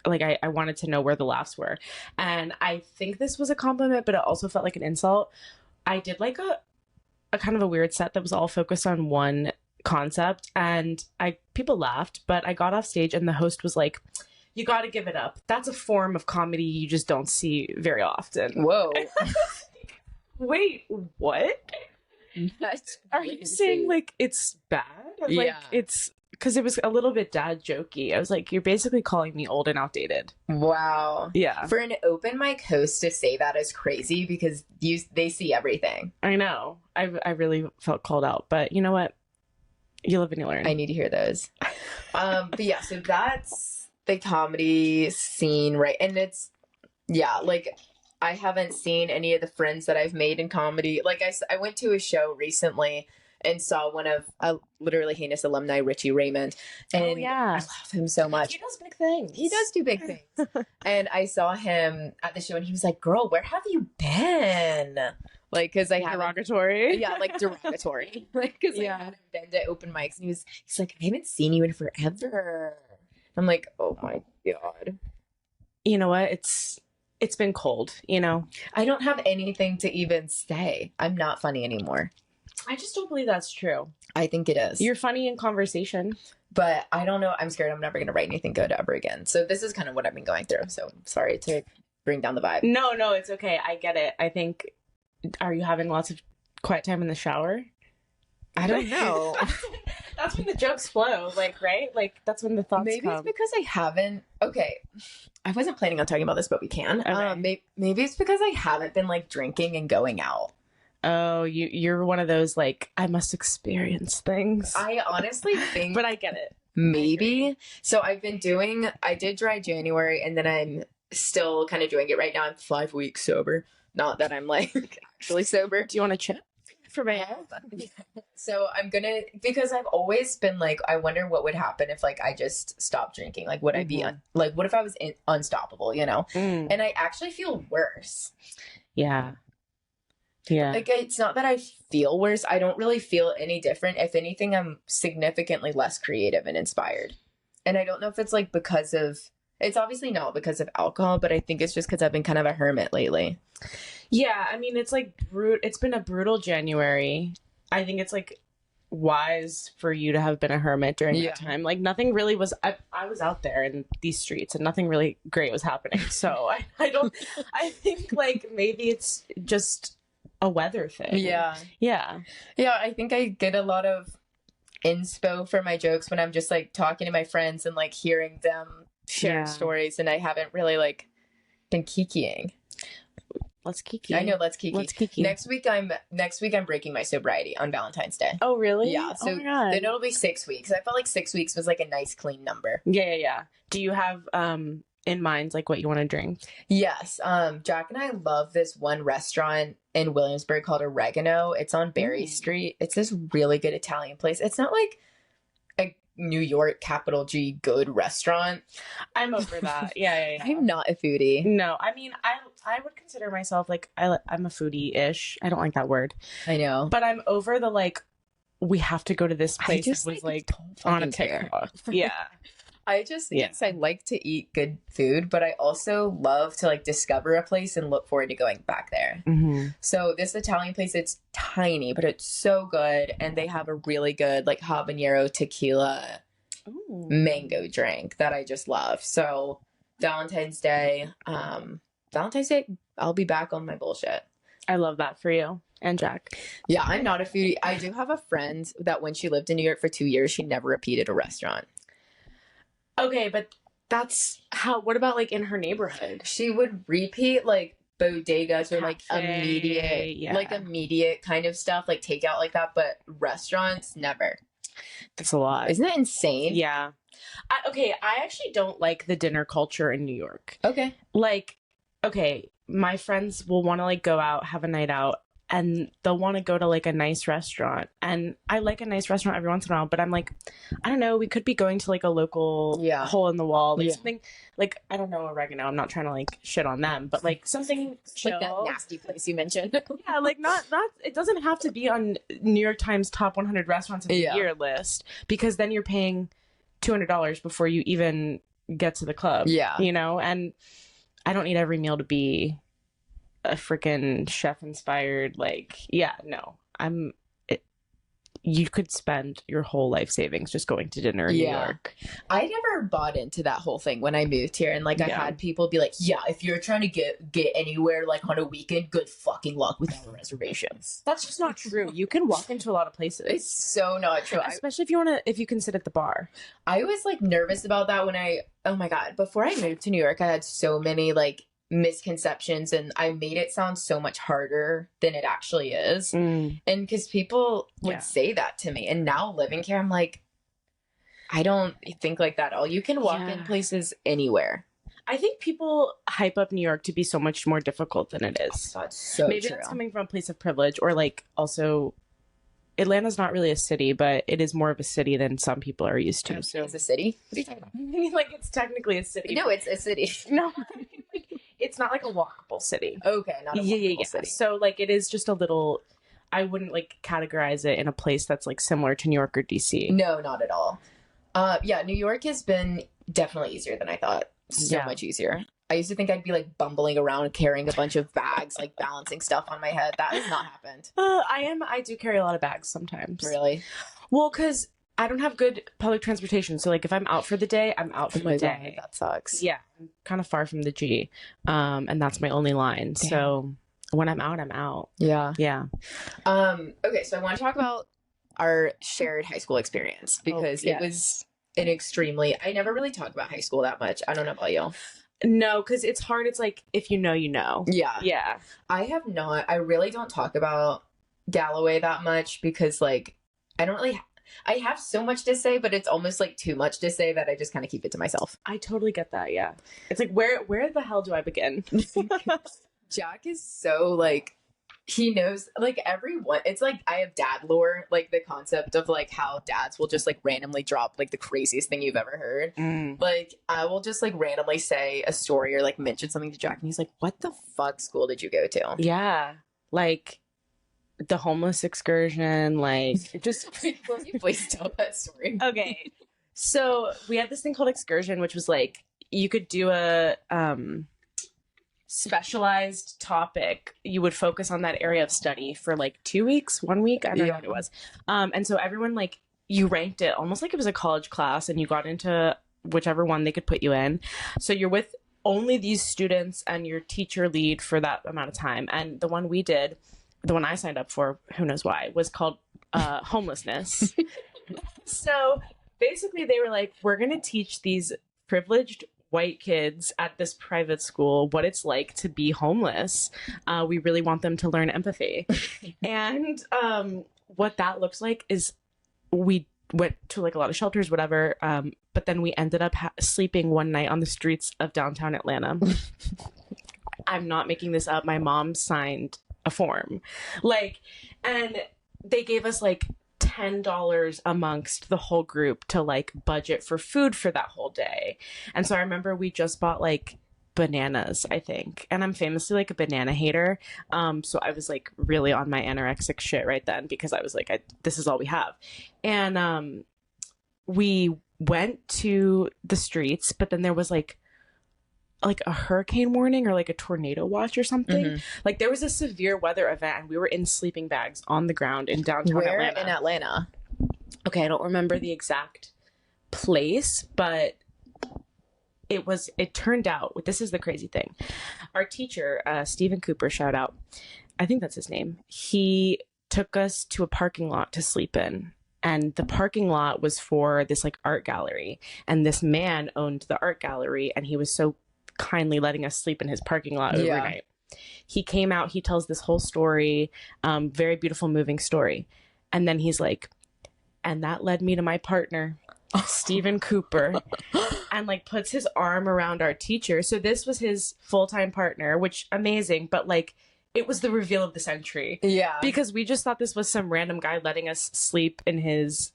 like, I wanted to know where the laughs were. And I think this was a compliment, but it also felt like an insult. I did, like, a kind of a weird set that was all focused on one concept, and people laughed, but I got off stage and the host was like, you got to give it up. That's a form of comedy you just don't see very often. Whoa. Wait, what? Are you saying, like, it's bad? Like, it's because it was a little bit dad jokey. I was like, you're basically calling me old and outdated. Wow. Yeah. For an open mic host to say that is crazy, because they see everything. I know. I really felt called out, but you know what? You live and you learn. I need to hear those. But yeah, so that's the comedy scene, right? And it's, like, I haven't seen any of the friends that I've made in comedy. Like, I went to a show recently and saw one of literally Heinous alumni, Richie Raymond. And I love him so much. He does big things. He does do big things. And I saw him at the show, and he was like, girl, where have you been? Like, because I haven't... Derogatory? Yeah, like, derogatory. Like, because I haven't been to open mics. And he's like, I haven't seen you in forever. I'm like, oh my God. You know what? It's been cold, you know? I don't have anything to even say. I'm not funny anymore. I just don't believe that's true. I think it is. You're funny in conversation. But I don't know. I'm scared I'm never going to write anything good ever again. So this is kind of what I've been going through. So sorry to bring down the vibe. No, it's okay. I get it. I think, are you having lots of quiet time in the shower? I don't know. That's when the jokes flow, like, right? Like, that's when the thoughts maybe come. It's because I haven't. Okay, I wasn't planning on talking about this, but we can. Okay. Maybe it's because I haven't been like drinking and going out. Oh, you're one of those, like, I must experience things. I honestly think, but I get it. Maybe. So I did dry January, and then I'm still kind of doing it right now. I'm 5 weeks sober. Not that I'm like actually sober. Do you want to chip for my health? So I'm gonna, because I've always been like, I wonder what would happen if like I just stopped drinking. Like, would I be like, what if I was unstoppable? You know? And I actually feel worse. Yeah. Yeah. Like, it's not that I feel worse. I don't really feel any different. If anything, I'm significantly less creative and inspired. And I don't know if it's like because of, it's obviously not because of alcohol, but I think it's just because I've been kind of a hermit lately. Yeah. I mean, it's like, it's been a brutal January. I think it's like wise for you to have been a hermit during that time. Like, nothing really was, I was out there in these streets and nothing really great was happening. So I think like maybe it's just a weather thing. Yeah. I think I get a lot of inspo for my jokes when I'm just like talking to my friends and like hearing them share stories, and I haven't really like been kikiing. Let's kiki. I know, let's kiki. Let's kiki. Next week I'm breaking my sobriety on Valentine's Day. Oh, really? Yeah. So then it'll be 6 weeks. I felt like 6 weeks was like a nice clean number. Yeah. Do you have in mind like what you want to drink? Yes. Jack and I love this one restaurant in Williamsburg called Oregano. It's on Berry Street. It's this really good Italian place. It's not like a New York capital G good restaurant. I'm over that. Yeah. I'm not a foodie. No, I mean, I would consider myself like I'm a foodie-ish. I don't like that word. I know. But I'm over the like, we have to go to this place. I just was like on a TikTok. Yeah. I just yes, I like to eat good food, but I also love to like discover a place and look forward to going back there. So this Italian place, it's tiny, but it's so good, and they have a really good like habanero tequila mango drink that I just love. So Valentine's Day, I'll be back on my bullshit. I love that for you and Jack. Yeah, I'm not a foodie. I do have a friend that when she lived in New York for 2 years, she never repeated a restaurant. Okay, but that's how, what about like in her neighborhood? She would repeat like bodegas or like immediate kind of stuff, like takeout like that, but restaurants, never. That's a lot. Isn't that insane? Yeah. I actually don't like the dinner culture in New York. Okay. Like, okay, my friends will want to like go out, have a night out, and they'll want to go to like a nice restaurant. And I like a nice restaurant every once in a while, but I'm like, I don't know, we could be going to like a local hole in the wall, like something like, I don't know, Oregano. I'm not trying to like shit on them, but like something chill. Like that nasty place you mentioned. Yeah, like not, it doesn't have to be on New York Times top 100 restaurants of the year list, because then you're paying $200 before you even get to the club. Yeah. You know, and I don't need every meal to be a freaking chef inspired, like, you could spend your whole life savings just going to dinner in New York. I never bought into that whole thing when I moved here, and like I had people be like, yeah, if you're trying to get anywhere like on a weekend, good fucking luck without reservations. That's just not true. You can walk into a lot of places. It's so not true, especially if you can sit at the bar. I was like nervous about that when oh my god, before I moved to New York, I had so many like misconceptions, and I made it sound so much harder than it actually is. And because people would say that to me, and now living here, I'm like, I don't think like that at all. You can walk in places anywhere. I think people hype up New York to be so much more difficult than it is. That's so maybe true. That's coming from a place of privilege, or like also Atlanta's not really a city, but it is more of a city than some people are used to. So it's a city? What are you talking about? I mean, like, it's technically a city. No, it's a city. No, it's not like a walkable city. Okay, not a walkable city. So like it is just a little, I wouldn't like categorize it in a place that's like similar to New York or DC. No, not at all. New York has been definitely easier than I thought. So much easier. I used to think I'd be like bumbling around carrying a bunch of bags, like balancing stuff on my head. That has not happened. I do carry a lot of bags sometimes. Really? Well, because I don't have good public transportation. So like if I'm out for the day, I'm out for the day. God, that sucks. Yeah. I'm kind of far from the G. And that's my only line. Damn. So when I'm out, I'm out. Yeah. Yeah. Okay, so I want to talk about our shared high school experience because it was an extremely, I never really talk about high school that much. I don't know about you. No, because it's hard. It's like, if you know, you know. Yeah. Yeah. I really don't talk about Galloway that much because like, I have so much to say, but it's almost like too much to say that I just kind of keep it to myself. I totally get that. Yeah. It's like, where the hell do I begin? Jack is so like, he knows like everyone. It's like I have dad lore, like the concept of like how dads will just like randomly drop like the craziest thing you've ever heard. Like I will just like randomly say a story or like mention something to Jack and he's like, what the fuck school did you go to? Yeah. Like the homeless excursion, like just please tell that story. Okay. So we had this thing called excursion, which was like you could do a specialized topic. You would focus on that area of study for like 2 weeks, 1 week. I don't know what it was. And so everyone like you ranked it almost like it was a college class and you got into whichever one they could put you in. So you're with only these students and your teacher lead for that amount of time. And the one we did, the one I signed up for, who knows why, was called homelessness. So basically they were like, we're going to teach these privileged white kids at this private school what it's like to be homeless. We really want them to learn empathy. And what that looks like is we went to like a lot of shelters, whatever. But then we ended up sleeping one night on the streets of downtown Atlanta. I'm not making this up. My mom signed a form, like, and they gave us like $10 amongst the whole group to like budget for food for that whole day. And so I remember we just bought like bananas, I think, and I'm famously like a banana hater. So I was like really on my anorexic shit right then because I was like, this is all we have. And we went to the streets, but then there was like a hurricane warning or like a tornado watch or something. Like there was a severe weather event and we were in sleeping bags on the ground in downtown Atlanta. Where in Atlanta? Okay, I don't remember the exact place, but it turned out, this is the crazy thing. Our teacher, Stephen Cooper, shout out, I think that's his name. He took us to a parking lot to sleep in. And the parking lot was for this like art gallery. And this man owned the art gallery and he was so kindly letting us sleep in his parking lot overnight. He came out, he tells this whole story, very beautiful, moving story. And then he's like, and that led me to my partner, Stephen Cooper, and like puts his arm around our teacher. So this was his full-time partner, which amazing, but like it was the reveal of the century. Yeah. Because we just thought this was some random guy letting us sleep in his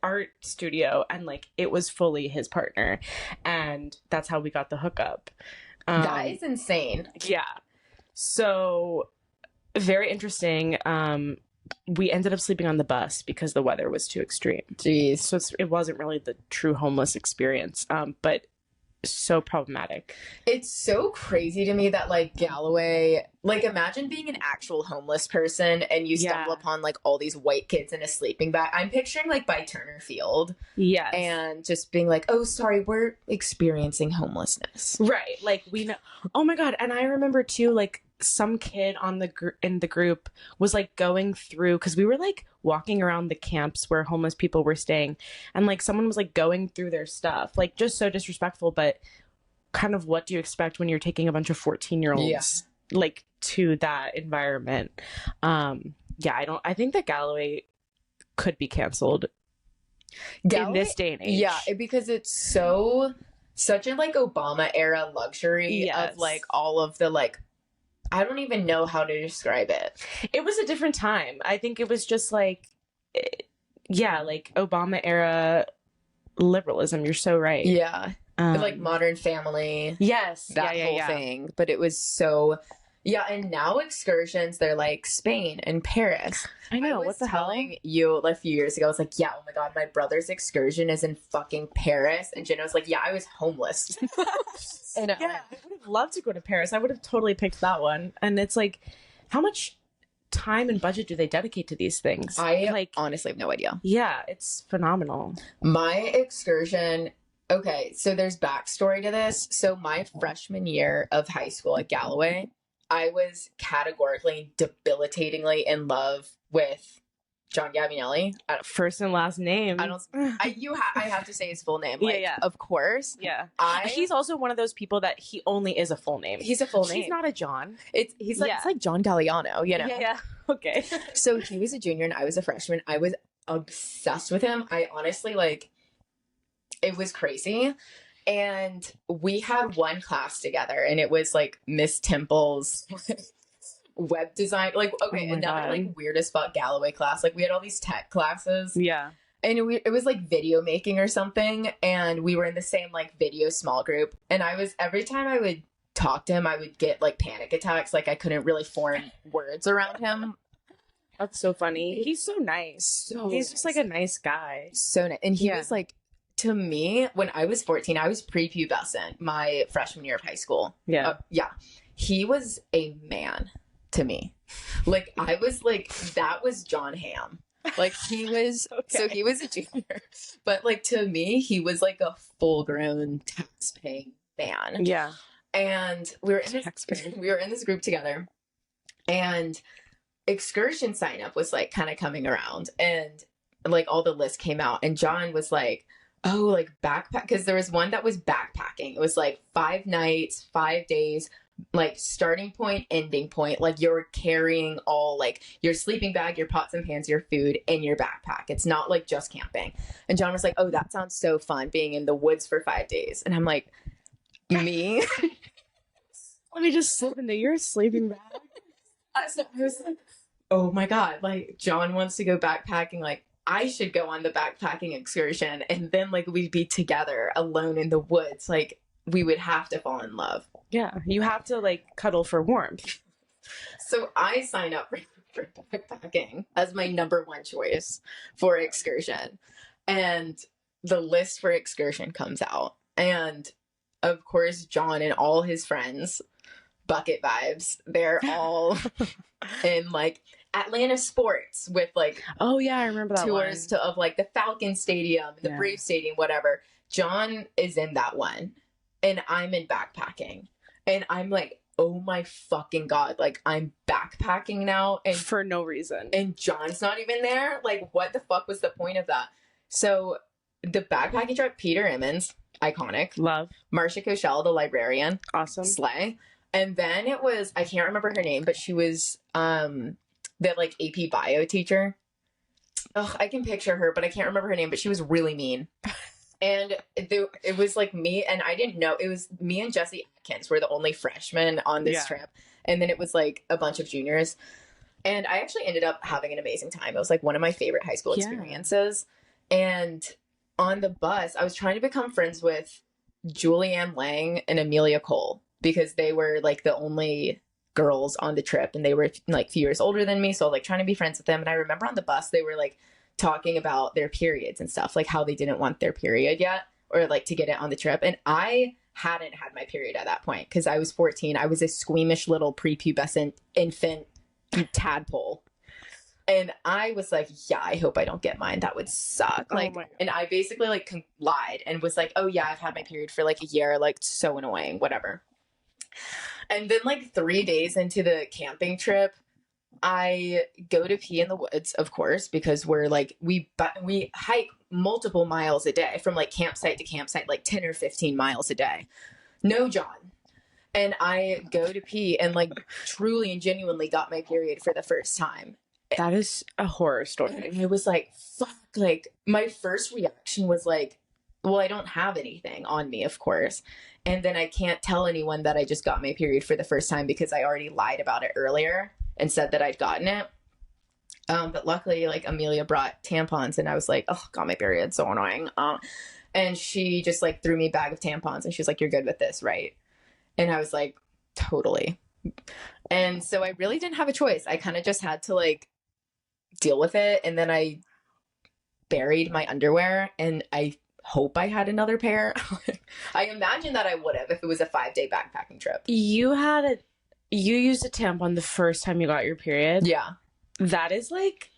art studio, and like it was fully his partner, and that's how we got the hookup. That is insane. Yeah. So very interesting. We ended up sleeping on the bus because the weather was too extreme. Jeez. So it wasn't really the true homeless experience, but so problematic. It's so crazy to me that like Galloway, like imagine being an actual homeless person and you stumble upon like all these white kids in a sleeping bag. I'm picturing like by Turner Field. Yes. And just being like, oh, sorry, we're experiencing homelessness. Right. Like we know. Oh my God. And I remember too, like some kid in the group was like going through, because we were like walking around the camps where homeless people were staying, and like someone was like going through their stuff, like just so disrespectful, but kind of what do you expect when you're taking a bunch of 14-year-olds like to that environment? I think that Galloway could be canceled in this day and age. Yeah, because it's such a like Obama era luxury of like all of the like, I don't even know how to describe it. It was a different time. I think it was just like, like Obama era liberalism. You're so right. Yeah. Like Modern Family. Yes. That whole thing. But it was so... Yeah, and now excursions, they're like Spain and Paris. I know, what the hell? I was telling you a few years ago, I was like, yeah, oh my God, my brother's excursion is in fucking Paris. And Genna was like, yeah, I was homeless. I would have loved to go to Paris. I would have totally picked that one. And it's like, how much time and budget do they dedicate to these things? I honestly have no idea. Yeah, it's phenomenal. My excursion, okay, so there's backstory to this. So my freshman year of high school at Galloway, I was categorically, debilitatingly in love with John Gavinelli. First and last name. I have to say his full name. Like, yeah. Of course. Yeah. He's also one of those people that he only is a full name. He's a full name. He's not a John. It's like John Galliano, you know? Yeah. Okay. So he was a junior and I was a freshman. I was obsessed with him. I honestly, like, it was crazy. And we had one class together and it was like Miss Temple's web design. Like, okay, another like weird as fuck Galloway class. Like, we had all these tech classes. Yeah. And it was like video making or something. And we were in the same like video small group. And every time I would talk to him, I would get like panic attacks. Like, I couldn't really form words around him. That's so funny. He's so nice. He's just like a nice guy. So nice. And he was like, to me, when I was 14, I was prepubescent my freshman year of high school. Yeah. Yeah. He was a man to me. Like, I was like, that was John Hamm. Like, he was, so he was a junior. But like, to me, he was like a full grown tax-paying man. Yeah. And we were in this group together. And excursion sign up was like kind of coming around. And like all the lists came out. And John was like, oh, like backpack, because there was one that was backpacking. It was like 5 nights, 5 days, like starting point, ending point. Like, you're carrying all like your sleeping bag, your pots and pans, your food in your backpack. It's not like just camping. And John was like, oh, that sounds so fun, being in the woods for 5 days. And I'm like, me? Let me just slip into your sleeping bag. I was like, oh my God, like, John wants to go backpacking. Like, I should go on the backpacking excursion, and then like we'd be together alone in the woods. Like, we would have to fall in love. Yeah, you have to like cuddle for warmth. So I sign up for backpacking as my number one choice for excursion. And the list for excursion comes out. And of course, John and all his friends, bucket vibes, they're all in like Atlanta sports with like, oh yeah, I remember that tours of like the Falcon Stadium, the Brave Stadium, whatever. John is in that one, and I'm in backpacking, and I'm like, oh my fucking God, like, I'm backpacking now, and for no reason, and John's not even there. Like, what the fuck was the point of that? So the backpacking trip, Peter Emmons, iconic, love. Marcia Koshel, the librarian, awesome, slay. And then it was, I can't remember her name, but she was the like AP bio teacher. Ugh, I can picture her, but I can't remember her name, but she was really mean. And it was like me, and I didn't know, it was me and Jesse Atkins were the only freshmen on this trip. And then it was like a bunch of juniors. And I actually ended up having an amazing time. It was like one of my favorite high school experiences. And on the bus, I was trying to become friends with Julianne Lang and Amelia Cole, because they were like the only girls on the trip, and they were like a few years older than me. So I was like trying to be friends with them. And I remember on the bus, they were like talking about their periods and stuff, like how they didn't want their period yet, or like to get it on the trip. And I hadn't had my period at that point because I was 14. I was a squeamish little prepubescent infant tadpole. And I was like, yeah, I hope I don't get mine. That would suck. Like, and I basically like lied and was like, oh yeah, I've had my period for like a year. Like, so annoying, whatever. And then like 3 days into the camping trip, I go to pee in the woods, of course, because we're like, we hike multiple miles a day from like campsite to campsite, like 10 or 15 miles a day. No John. And I go to pee and like truly and genuinely got my period for the first time. That is a horror story. And it was like, fuck, like my first reaction was like, well, I don't have anything on me, of course. And then I can't tell anyone that I just got my period for the first time because I already lied about it earlier and said that I'd gotten it. But luckily, like, Amelia brought tampons, and I was like, oh, got my period, so annoying. And she just like threw me a bag of tampons, and she was like, you're good with this, right? And I was like, totally. And so I really didn't have a choice. I kind of just had to like deal with it. And then I buried my underwear, and I hope I had another pair. I imagine that I would have if it was a 5-day backpacking trip. You used a tampon the first time you got your period? Yeah. That is like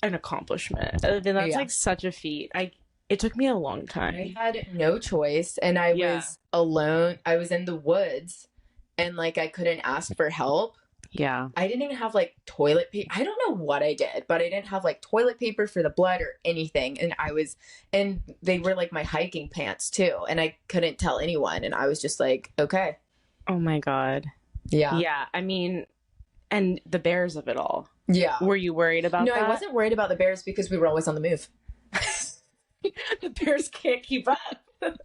an accomplishment. I mean, that's Yeah. like such a feat. It took me a long I time. had no choice, and I Yeah. was alone. I was in the woods, and like I couldn't ask for help. Yeah. I didn't even have like toilet paper. I don't know what I did, but I didn't have like toilet paper for the blood or anything. And they were like my hiking pants too. And I couldn't tell anyone. And I was just like, okay. Oh my God. Yeah. Yeah. I mean, and the bears of it all. Yeah. Were you worried about No, that? I wasn't worried about the bears because we were always on the move. The bears can't keep up.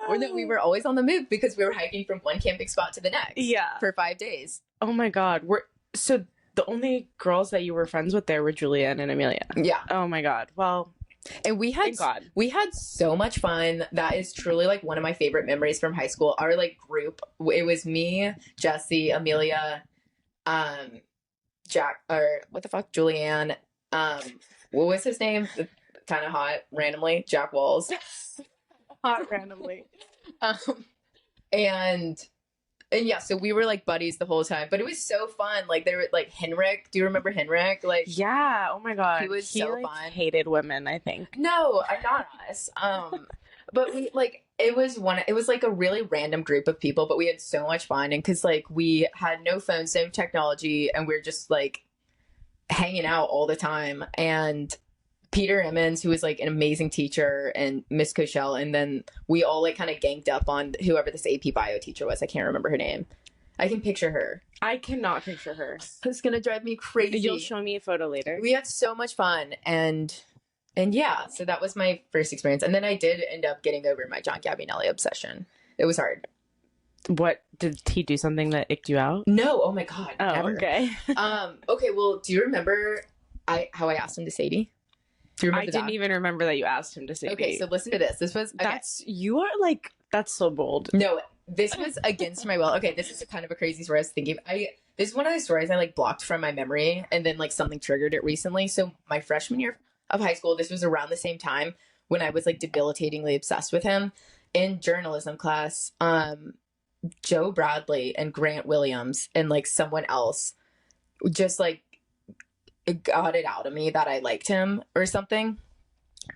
Or no, we were always on the move because we were hiking from one camping spot to the next. Yeah. For 5 days. Oh my God. So the only girls that you were friends with there were Julianne and Amelia. Yeah. Oh my God. Well, and we had so much fun. That is truly like one of my favorite memories from high school. Our like group, it was me, Jesse, Amelia, Jack, or what the fuck, Julianne. What was his name? Kind of hot, randomly, Jack Walls. Hot randomly. And yeah, so we were like buddies the whole time, but it was so fun. Like they were like Henrik. Do you remember Henrik? Like, yeah. Oh my God. He was so fun. Hated women, I think. No, not us. But we like it was like a really random group of people, but we had so much fun. And because like we had no phones, no technology, and we were just like hanging out all the time. And Peter Emmons, who was like an amazing teacher, and Miss Cochelle, and then we all like kind of ganked up on whoever this AP bio teacher was. I can't remember her name. I can picture her. I cannot picture her. It's gonna drive me crazy. You'll show me a photo later. We had so much fun, and yeah, so that was my first experience. And then I did end up getting over my John Gabinelli obsession. It was hard. What, did he do something that icked you out? No, oh my God, Oh, never. okay. Okay, well, do you remember how I asked him to Sadie? Do you remember I didn't even remember that you asked him to say. Okay, so listen to this. This was you are like, that's so bold. No, this was against my will. Okay, this is a kind of a crazy story I was thinking. This is one of those stories I like blocked from my memory, and then like something triggered it recently. So my freshman year of high school, this was around the same time when I was like debilitatingly obsessed with him in journalism class. Joe Bradley and Grant Williams and like someone else just like got it out of me that I liked him or something.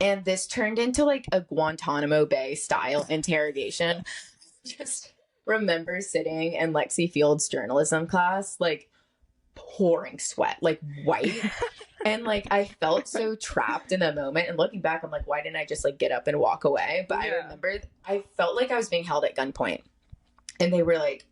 And this turned into like a Guantanamo Bay style interrogation. Just remember sitting in Lexi Field's journalism class, like pouring sweat, like white. And like I felt so trapped in the moment. And looking back, I'm like, why didn't I just like get up and walk away? But I remembered I felt like I was being held at gunpoint. And they were like,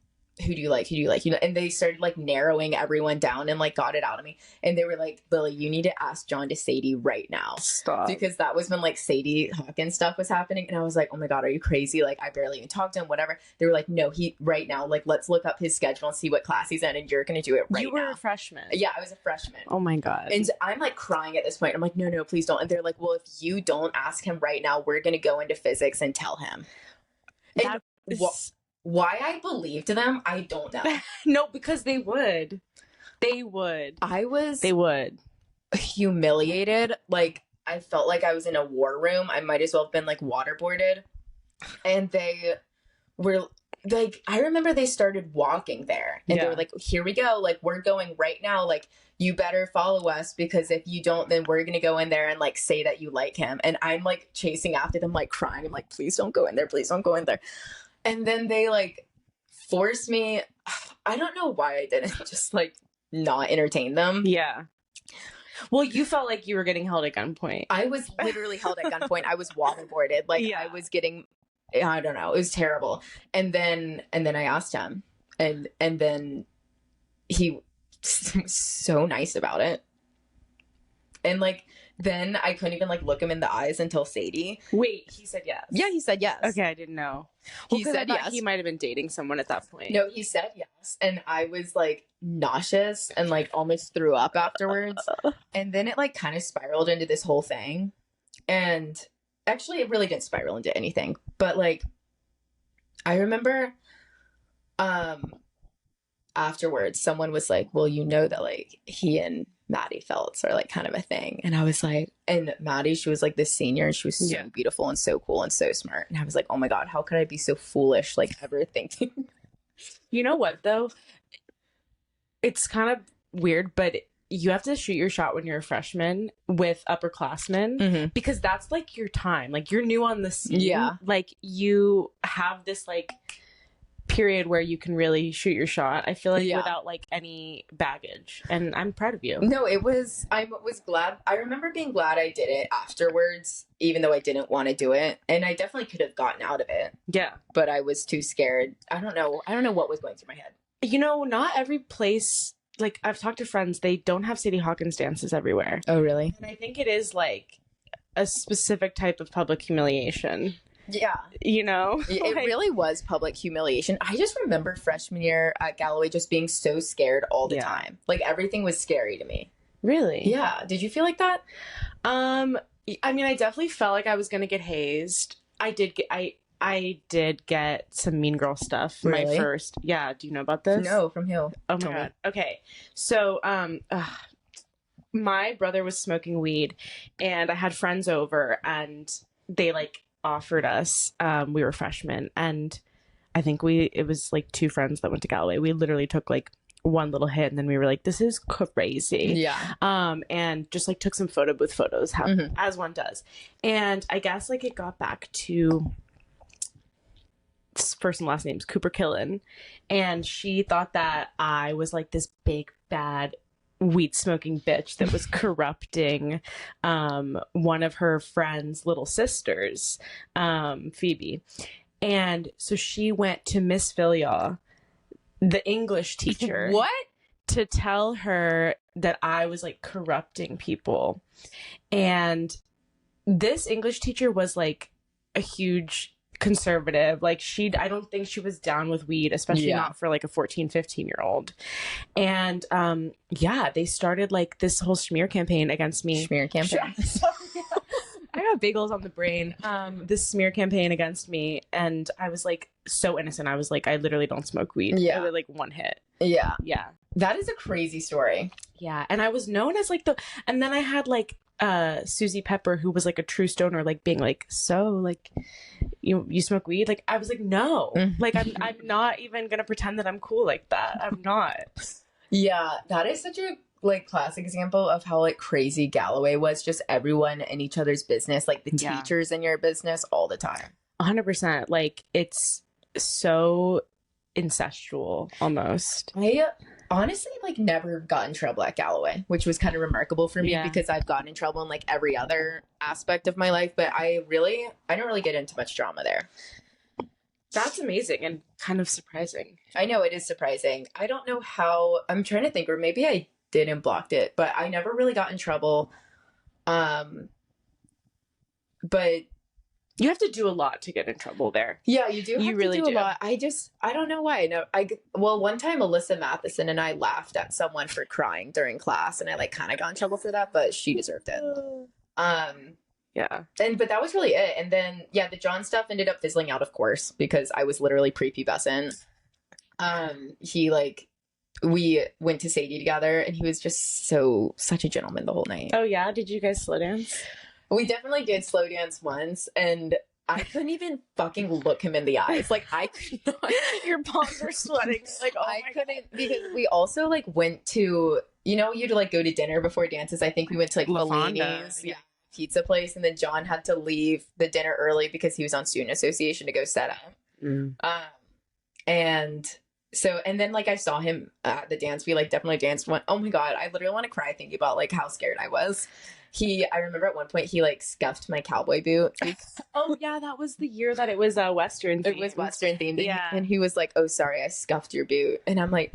who do you like? Who do you like? You know, and they started like narrowing everyone down and like got it out of me. And they were like, Lily, you need to ask John to Sadie right now. Stop. Because that was when like Sadie Hawkins stuff was happening. And I was like, oh my God, are you crazy? Like I barely even talked to him, whatever. They were like, no, he right now, like let's look up his schedule and see what class he's in. And you're going to do it right now. You were a freshman. Yeah, I was a freshman. Oh my God. And I'm like crying at this point. I'm like, no, please don't. And they're like, well, if you don't ask him right now, we're going to go into physics and tell him. And why I believed them, I don't know. No, because they would. They would. They would. Humiliated. Like, I felt like I was in a war room. I might as well have been, like, waterboarded. And they were, like, I remember they started walking there. And they were like, here we go. Like, we're going right now. Like, you better follow us because if you don't, then we're going to go in there and, like, say that you like him. And I'm, like, chasing after them, like, crying. I'm like, please don't go in there. Please don't go in there. And then they, like, forced me. I don't know why I didn't just, like, not entertain them. Yeah. Well, you felt like you were getting held at gunpoint. I was literally held at gunpoint. I was waterboarded. Like, I was getting, I don't know. It was terrible. And then I asked him. And then he was so nice about it. And, like, then I couldn't even, like, look him in the eyes until Sadie. Wait, he said yes. Yeah, he said yes. Okay, I didn't know. He said yes. He might have been dating someone at that point. No, he said yes. And I was, like, nauseous and, like, almost threw up afterwards. And then it, like, kind of spiraled into this whole thing. And actually, it really didn't spiral into anything. But, like, I remember afterwards, someone was like, well, you know that, like, he and Maddie Phelps are like kind of a thing. And I was like, and Maddie, she was like this senior and she was so beautiful and so cool and so smart. And I was like, oh my God, how could I be so foolish, like ever thinking? You know what though? It's kind of weird, but you have to shoot your shot when you're a freshman with upperclassmen because that's like your time. Like you're new on the scene. Yeah. Like you have this like period where you can really shoot your shot. I feel like without like any baggage, and I'm proud of you. No, I was glad. I remember being glad I did it afterwards, even though I didn't want to do it, and I definitely could have gotten out of it. Yeah, but I was too scared. I don't know what was going through my head. You know, not every place. Like I've talked to friends, they don't have Sadie Hawkins dances everywhere. Oh, really? And I think it is like a specific type of public humiliation. Yeah. You know? It really was public humiliation. I just remember freshman year at Galloway just being so scared all the time. Like everything was scary to me. Really? Yeah. Did you feel like that? I mean, I definitely felt like I was going to get hazed. I did get some Mean Girl stuff. Really? My first. Yeah. Do you know about this? No, from who? Oh my God. Okay. So, my brother was smoking weed and I had friends over and they like offered us, we were freshmen and I think it was like two friends that went to Galloway. We literally took like one little hit and then we were like, this is crazy. Yeah. And just like took some photo booth photos as one does. And I guess like it got back to first and last names Cooper Killen, and she thought that I was like this big bad weed smoking bitch that was corrupting one of her friend's little sisters, Phoebe. And so she went to Miss Filyaw, the English teacher, what, to tell her that I was like corrupting people. And this English teacher was like a huge conservative. Like I don't think she was down with weed, especially not for like a 14-15-year-old. And they started like this whole smear campaign against me. Smear campaign. I got bagels on the brain. This smear campaign against me, and I was like so innocent. I was like, I literally don't smoke weed. Yeah. I did like one hit. Yeah. Yeah. That is a crazy story. Yeah. And I was known as like and then I had like Susie Pepper, who was like a true stoner, like being like, so like you smoke weed? Like I was like, no. Like I'm not even gonna pretend that I'm cool like that. I'm not. Yeah, that is such a like classic example of how like crazy Galloway was, just everyone in each other's business, like the teachers in your business all the time. 100%. Like it's so incestual almost. I honestly like never got in trouble at Galloway, which was kind of remarkable for me because I've gotten in trouble in like every other aspect of my life, but I don't really get into much drama there. That's amazing and kind of surprising. I know, it is surprising. I don't know how. I'm trying to think, or maybe I did and blocked it, but I never really got in trouble. But you have to do a lot to get in trouble there. Yeah, you do. You really do a lot. I don't know why. No, one time Alyssa Matheson and I laughed at someone for crying during class, and I like kind of got in trouble for that, but she deserved it. Yeah. But that was really it. And then the John stuff ended up fizzling out, of course, because I was literally prepubescent. We went to Sadie together, and he was just such a gentleman the whole night. Oh yeah, did you guys slow dance? We definitely did slow dance once, and I couldn't even fucking look him in the eyes. Like I could not. Your palms were sweating. Like I couldn't, because we also like went to, you'd like go to dinner before dances. I think we went to like Fellini's, pizza place, and then John had to leave the dinner early because he was on student association to go set up. And then like I saw him at the dance. We like definitely danced one. Oh my God, I literally want to cry thinking about like how scared I was. I remember at one point he like scuffed my cowboy boot. Oh yeah, that was the year that it was Western themed. It was Western themed. Yeah. And he was like, oh sorry, I scuffed your boot. And I'm like,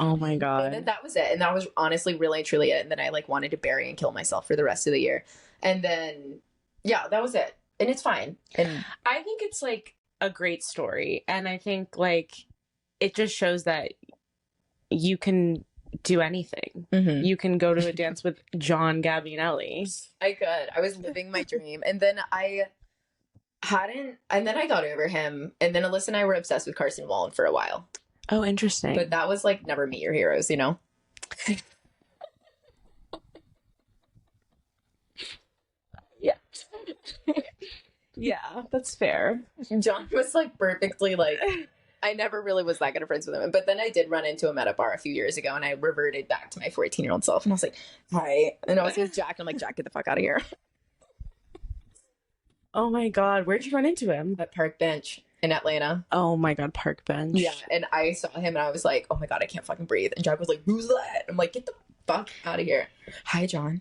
oh my God. And then that was it. And that was honestly really truly it. And then I like wanted to bury and kill myself for the rest of the year. And then that was it. And it's fine. And I think it's like a great story. And I think like it just shows that you can do anything. You can go to a dance with John Gabbianelli. I could. I was living my dream. And then I got over him. And then Alyssa and I were obsessed with Carson Wallen for a while. Oh, interesting. But that was like never meet your heroes, Yeah, that's fair. John was like perfectly like I never really was that good of friends with him. But then I did run into him at a bar a few years ago, and I reverted back to my 14-year-old self, and I was like, hi. And I was with Jack, and I'm like, Jack, get the fuck out of here. Oh my God. Where'd you run into him? At Park Bench in Atlanta. Oh my God, Park Bench. Yeah, and I saw him, and I was like, oh my God, I can't fucking breathe. And Jack was like, who's that? I'm like, get the fuck out of here. Hi, John.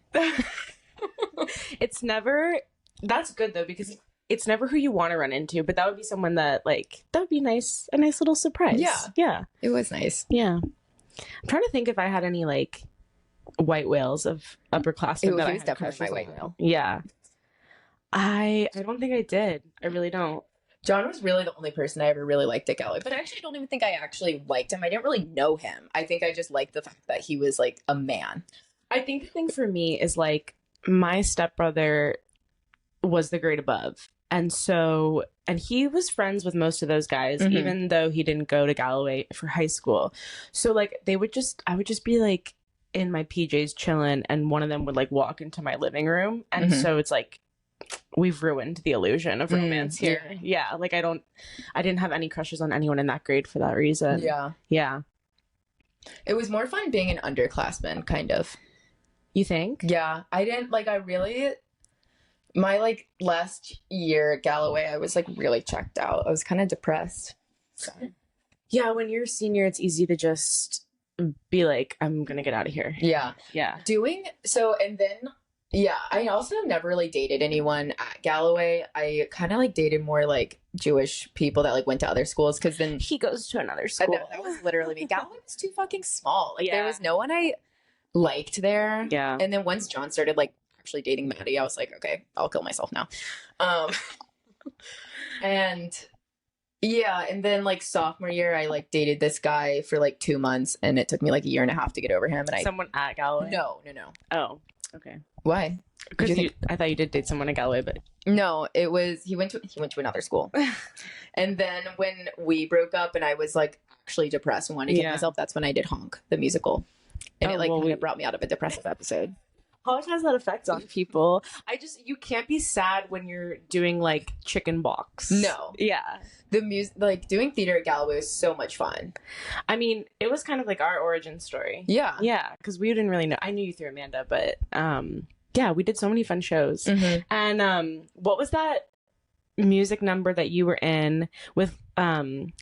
It's never, that's good though, because it's never who you want to run into, but that would be someone that like, that would be nice, a nice little surprise. Yeah. Yeah. It was nice. Yeah. I'm trying to think if I had any like white whales of upperclassmen. Ooh, that he I was had definitely my crushes white on. whale. Yeah. I don't think I did. I really don't. John was really the only person I ever really liked at Galway, but I actually don't even think I actually liked him. I didn't really know him. I think I just liked the fact that he was like a man. I think the thing for me is like my stepbrother was the grade above. And so, and he was friends with most of those guys, even though he didn't go to Galloway for high school. So like I would just be like in my PJs chilling, and one of them would like walk into my living room. And so it's like, we've ruined the illusion of romance here. Yeah. Like I didn't have any crushes on anyone in that grade for that reason. Yeah. Yeah. It was more fun being an underclassman, kind of. You think? Yeah. I didn't like, my like last year at Galloway, I was like really checked out. I was kind of depressed. So. Yeah. When you're a senior, it's easy to just be like, I'm going to get out of here. Yeah. Yeah. Yeah, I also never really dated anyone at Galloway. I kind of like dated more like Jewish people that like went to other schools, because then he goes to another school. that was literally me. Galloway was too fucking small. Like there was no one I liked there. Yeah. And then once John started like actually dating Maddie, I was like, okay, I'll kill myself now. And yeah, and then like sophomore year, I like dated this guy for like 2 months, and it took me like a year and a half to get over him. And someone at Galloway? No. Oh, okay. Why? Because I thought you did date someone at Galloway, but no, it was he went to another school. And then when we broke up and I was like actually depressed and wanted to kill myself, that's when I did Honk, the musical. And it like kind of brought me out of a depressive episode. How has that effect on people? You can't be sad when you're doing like chicken box. No. Yeah. The music, like doing theater at Galloway was so much fun. I mean, it was kind of like our origin story. Yeah. Yeah. Because we didn't really know. I knew you through Amanda, but yeah, we did so many fun shows. And what was that music number that you were in with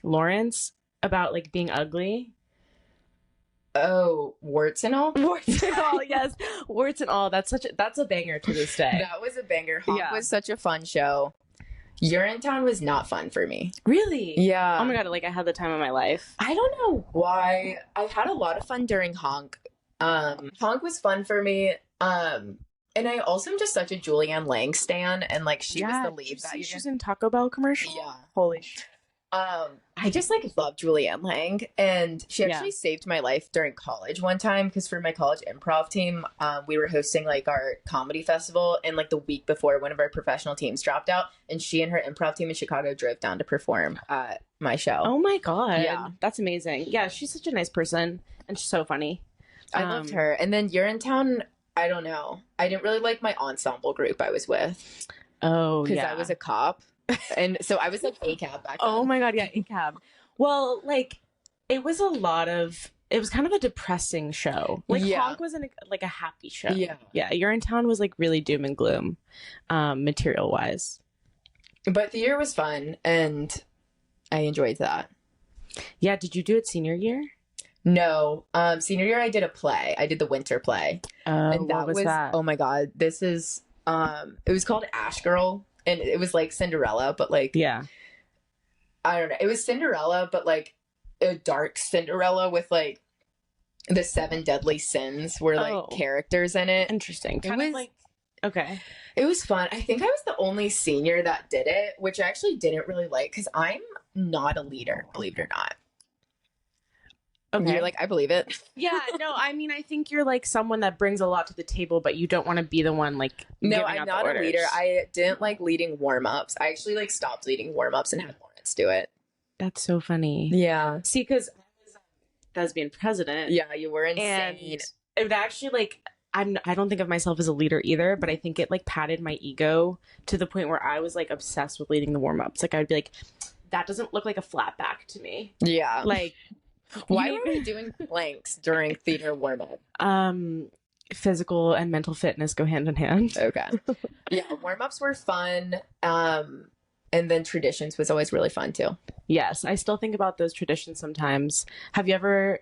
Lawrence about like being ugly? Oh, warts and all? Warts and all, yes. Warts and all. That's a banger to this day. That was a banger. Honk was such a fun show. Urinetown was not fun for me. Really? Yeah. Oh my God, like I had the time of my life. I don't know why. I had a lot of fun during Honk. Honk was fun for me. And I also am just such a Julianne Lang stan, and like she was the lead that year. She was in Taco Bell commercial? Yeah. Holy shit. I just like love Julianne Lang, and she actually saved my life during college one time, because for my college improv team, we were hosting like our comedy festival, and like the week before one of our professional teams dropped out, and she and her improv team in Chicago drove down to perform at my show. Oh my God. Yeah. That's amazing. Yeah, she's such a nice person, and she's so funny. I loved her. And then Urinetown, I don't know. I didn't really like my ensemble group I was with. Oh, because I was a cop. And so I was like ACAB back then. Oh my God, yeah, ACAB. Well, like, it was kind of a depressing show. Like, Honk wasn't like a happy show. Yeah. Yeah, Urinetown was like really doom and gloom, material-wise. But the year was fun, and I enjoyed that. Yeah, did you do it senior year? No. Senior year I did a play. I did the winter play. And that was that? Oh my God. This is it was called Ash Girl, and it was like Cinderella, but like I don't know. It was Cinderella, but like a dark Cinderella with like the 7 deadly sins were like characters in it. Interesting. Kind of like okay. It was fun. I think I was the only senior that did it, which I actually didn't really like, because I'm not a leader, believe it or not. Okay. You're like, I believe it. Yeah, no, I mean, I think you're like someone that brings a lot to the table, but you don't want to be the one like no, I'm not a leader. I didn't like leading warm-ups. I actually like stopped leading warm-ups and had Lawrence do it. That's so funny. Yeah. See, because I was thespian president. Yeah, you were insane. And it would actually like I don't think of myself as a leader either, but I think it like patted my ego to the point where I was like obsessed with leading the warm-ups. Like I would be like, that doesn't look like a flat back to me. Yeah. Like, why were we doing planks during theater warm-up? Physical and mental fitness go hand in hand. Okay. Yeah, warm-ups were fun. And then traditions was always really fun too. Yes, I still think about those traditions sometimes. Have you ever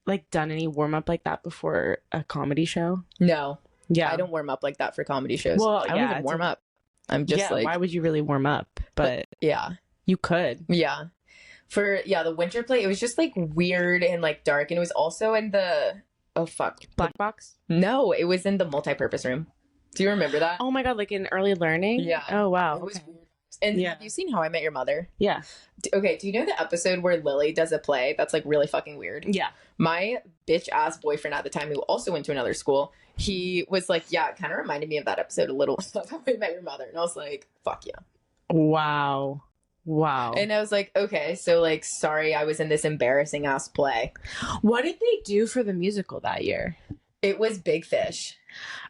like done any warm-up like that before a comedy show? No. Yeah. I don't warm up like that for comedy shows. Well, I don't even warm up. I'm just like, why would you really warm up? But yeah. You could. Yeah. For the winter play, it was just like weird and like dark, and it was also in the Black box? No, it was in the multi-purpose room. Do you remember that? Oh my god, like in early learning? Yeah. Oh wow. It was weird. And have you seen How I Met Your Mother? Yeah. Okay, do you know the episode where Lily does a play that's like really fucking weird? Yeah. My bitch ass boyfriend at the time, who also went to another school, he was like, yeah, it kind of reminded me of that episode a little of How I Met Your Mother. And I was like, fuck yeah. Wow. And I was like, okay, so like, sorry, I was in this embarrassing ass play. What did they do for the musical that year? It was Big Fish.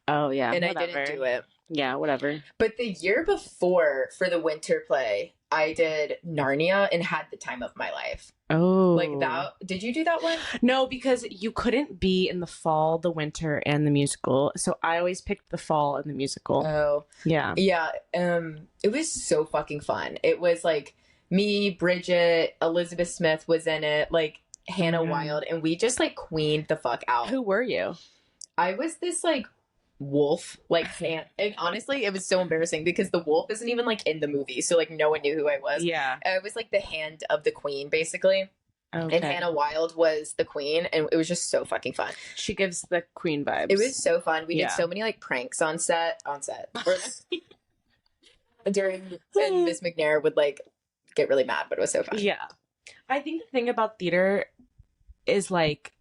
Oh yeah. And whatever. I didn't do it. Yeah, whatever. But the year before, for the winter play, I did Narnia and had the time of my life. Oh. Like that. Did you do that one? No, because you couldn't be in the fall, the winter, and the musical. So I always picked the fall and the musical. Oh. Yeah. Yeah. It was so fucking fun. It was like me, Bridget, Elizabeth Smith was in it, like Hannah Wild, and we just like queened the fuck out. Who were you? I was this like wolf, like, and honestly it was so embarrassing because the wolf isn't even like in the movie, so like no one knew who I was. Yeah. I was like the hand of the queen basically. Okay. And Hannah Wild was the queen, and it was just so fucking fun. She gives the queen vibes. It was so fun. We did so many like pranks on set during, and Miss McNair would like get really mad, but it was so fun. Yeah. I think the thing about theater is like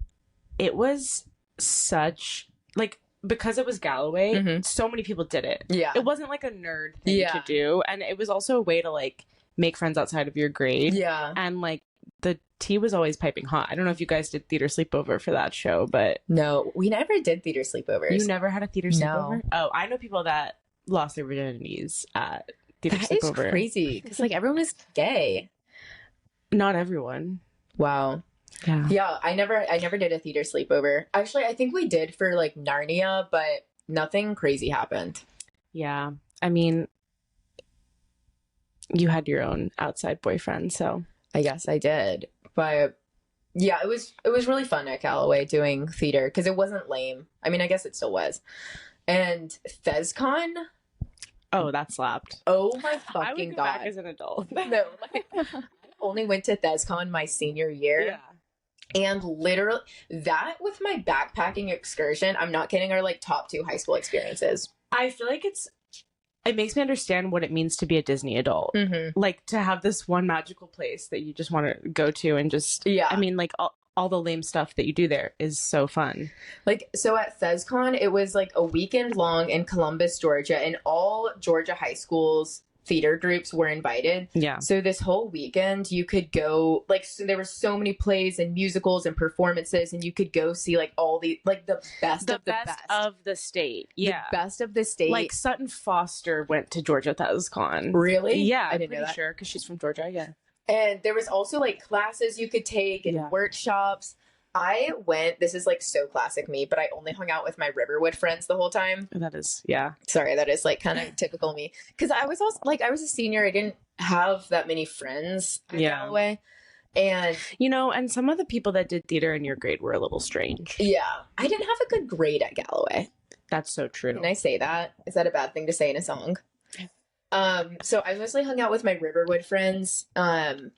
it was such like, because it was Galloway, so many people did it. Yeah. It wasn't like a nerd thing to do. And it was also a way to like make friends outside of your grade. Yeah. And like the tea was always piping hot. I don't know if you guys did theater sleepover for that show, but no, we never did theater sleepovers. You never had a theater sleepover? No. Oh, I know people that lost their virginities at theater sleepover. That is crazy because like everyone was gay. Not everyone. Wow. Yeah, I never did a theater sleepover. Actually, I think we did for like Narnia, but nothing crazy happened. Yeah. I mean, you had your own outside boyfriend, so I guess I did. But yeah, it was really fun at Callaway doing theater because it wasn't lame. I mean, I guess it still was. And ThesCon, oh, that slapped. Oh my fucking I would go god! back as an adult. No, like, I only went to ThesCon my senior year. Yeah. And literally, that with my backpacking excursion, I'm not kidding, are like top 2 high school experiences. I feel like it makes me understand what it means to be a Disney adult. Like to have this one magical place that you just want to go to and just, I mean, like all the lame stuff that you do there is so fun. Like, so at ThesCon, it was like a weekend long in Columbus, Georgia, and all Georgia high schools theater groups were invited. Yeah. So this whole weekend you could go, like, so there were so many plays and musicals and performances, and you could go see like all the like the best of the best of the state. Yeah. The best of the state. Like Sutton Foster went to Georgia ThesCon. Really? Yeah, I didn't know that. Sure, because she's from Georgia. Yeah. And there was also like classes you could take and workshops. I went, this is like so classic me, but I only hung out with my Riverwood friends the whole time. That is, yeah. Sorry, that is like kind of typical me. Because I was also like, I was a senior. I didn't have that many friends at Galloway. And, you know, and some of the people that did theater in your grade were a little strange. Yeah. I didn't have a good grade at Galloway. That's so true. Can I say that? Is that a bad thing to say in a song? So I mostly hung out with my Riverwood friends. And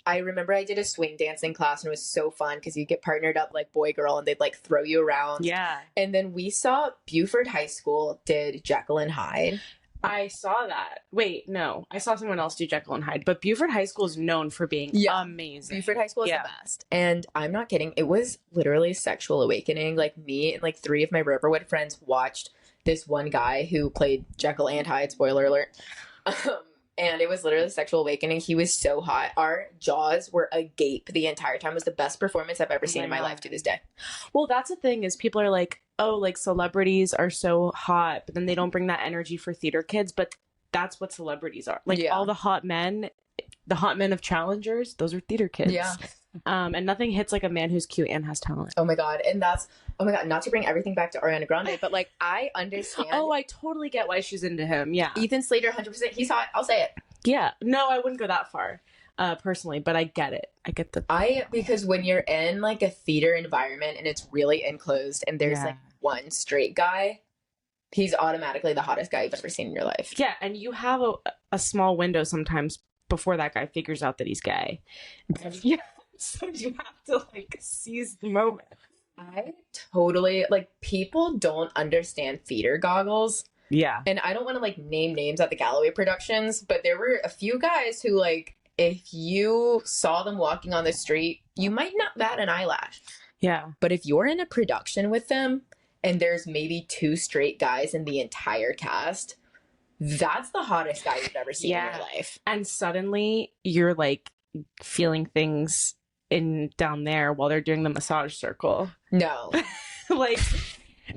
I remember I did a swing dancing class, and it was so fun because you get partnered up like boy, girl, and they'd like throw you around. Yeah. And then we saw Buford High School did Jekyll and Hyde. I saw that. Wait, no. I saw someone else do Jekyll and Hyde, but Buford High School is known for being amazing. Buford High School is the best. And I'm not kidding. It was literally a sexual awakening. Like me and like 3 of my Riverwood friends watched this one guy who played Jekyll and Hyde, spoiler alert. And it was literally a sexual awakening. He was so hot. Our jaws were agape the entire time. It was the best performance I've ever seen in my life to this day. Well, that's the thing is people are like, oh, like celebrities are so hot, but then they don't bring that energy for theater kids. But that's what celebrities are. Like all the hot men the hot men of challengers, those are theater kids. Yeah. And nothing hits like a man who's cute and has talent. Oh my God. And that's, oh my God, not to bring everything back to Ariana Grande, but like, I understand. Oh, I totally get why she's into him. Yeah. Ethan Slater, 100%. He's hot. I'll say it. Yeah. No, I wouldn't go that far, personally, but I get it. I get because when you're in like a theater environment and it's really enclosed and there's like one straight guy, he's automatically the hottest guy you've ever seen in your life. Yeah. And you have a small window sometimes before that guy figures out that he's gay. Yeah. So you have to like seize the moment. I totally, like, people don't understand theater goggles. Yeah. And I don't want to like name names at the Galloway Productions, but there were a few guys who, like, if you saw them walking on the street, you might not bat an eyelash. Yeah. But if you're in a production with them and there's maybe 2 straight guys in the entire cast, that's the hottest guy you've ever seen in your life. And suddenly you're like feeling things in down there while they're doing the massage circle. No. Like,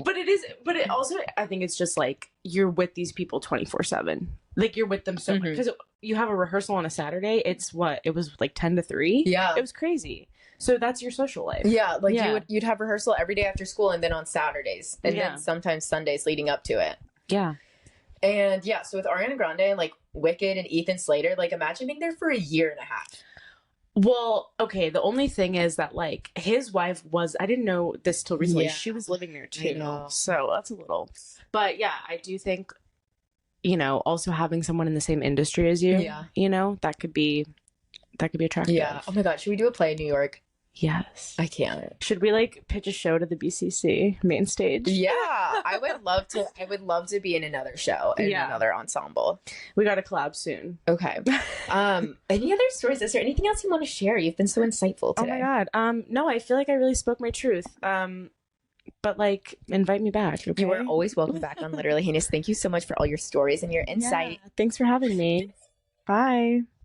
but it also, I think it's just like you're with these people 24/7. Like you're with them so much because you have a rehearsal on a Saturday. It was like 10 to 3. Yeah. It was crazy. So that's your social life. Yeah. Like you'd have rehearsal every day after school and then on Saturdays and then sometimes Sundays leading up to it. Yeah. And yeah, so with Ariana Grande and like Wicked and Ethan Slater, like imagine being there for a year and a half. Well, okay, the only thing is that, like, his wife I didn't know this till recently. Yeah. She was living there, too. I know. So that's a little... But, yeah, I do think, you know, also having someone in the same industry as you, you know, that could be attractive. Yeah. Oh, my God. Should we do a play in New York? Yes. I can't. Should we, like, pitch a show to the BCC main stage? Yeah. I would love to be in another show and another ensemble. We got to collab soon. Okay. Any other stories? Is there anything else you want to share? You've been so insightful today. Oh my God. No, I feel like I really spoke my truth. But like, invite me back. Okay? You are always welcome back on Literally Heinous. Thank you so much for all your stories and your insight. Yeah. Thanks for having me. Bye.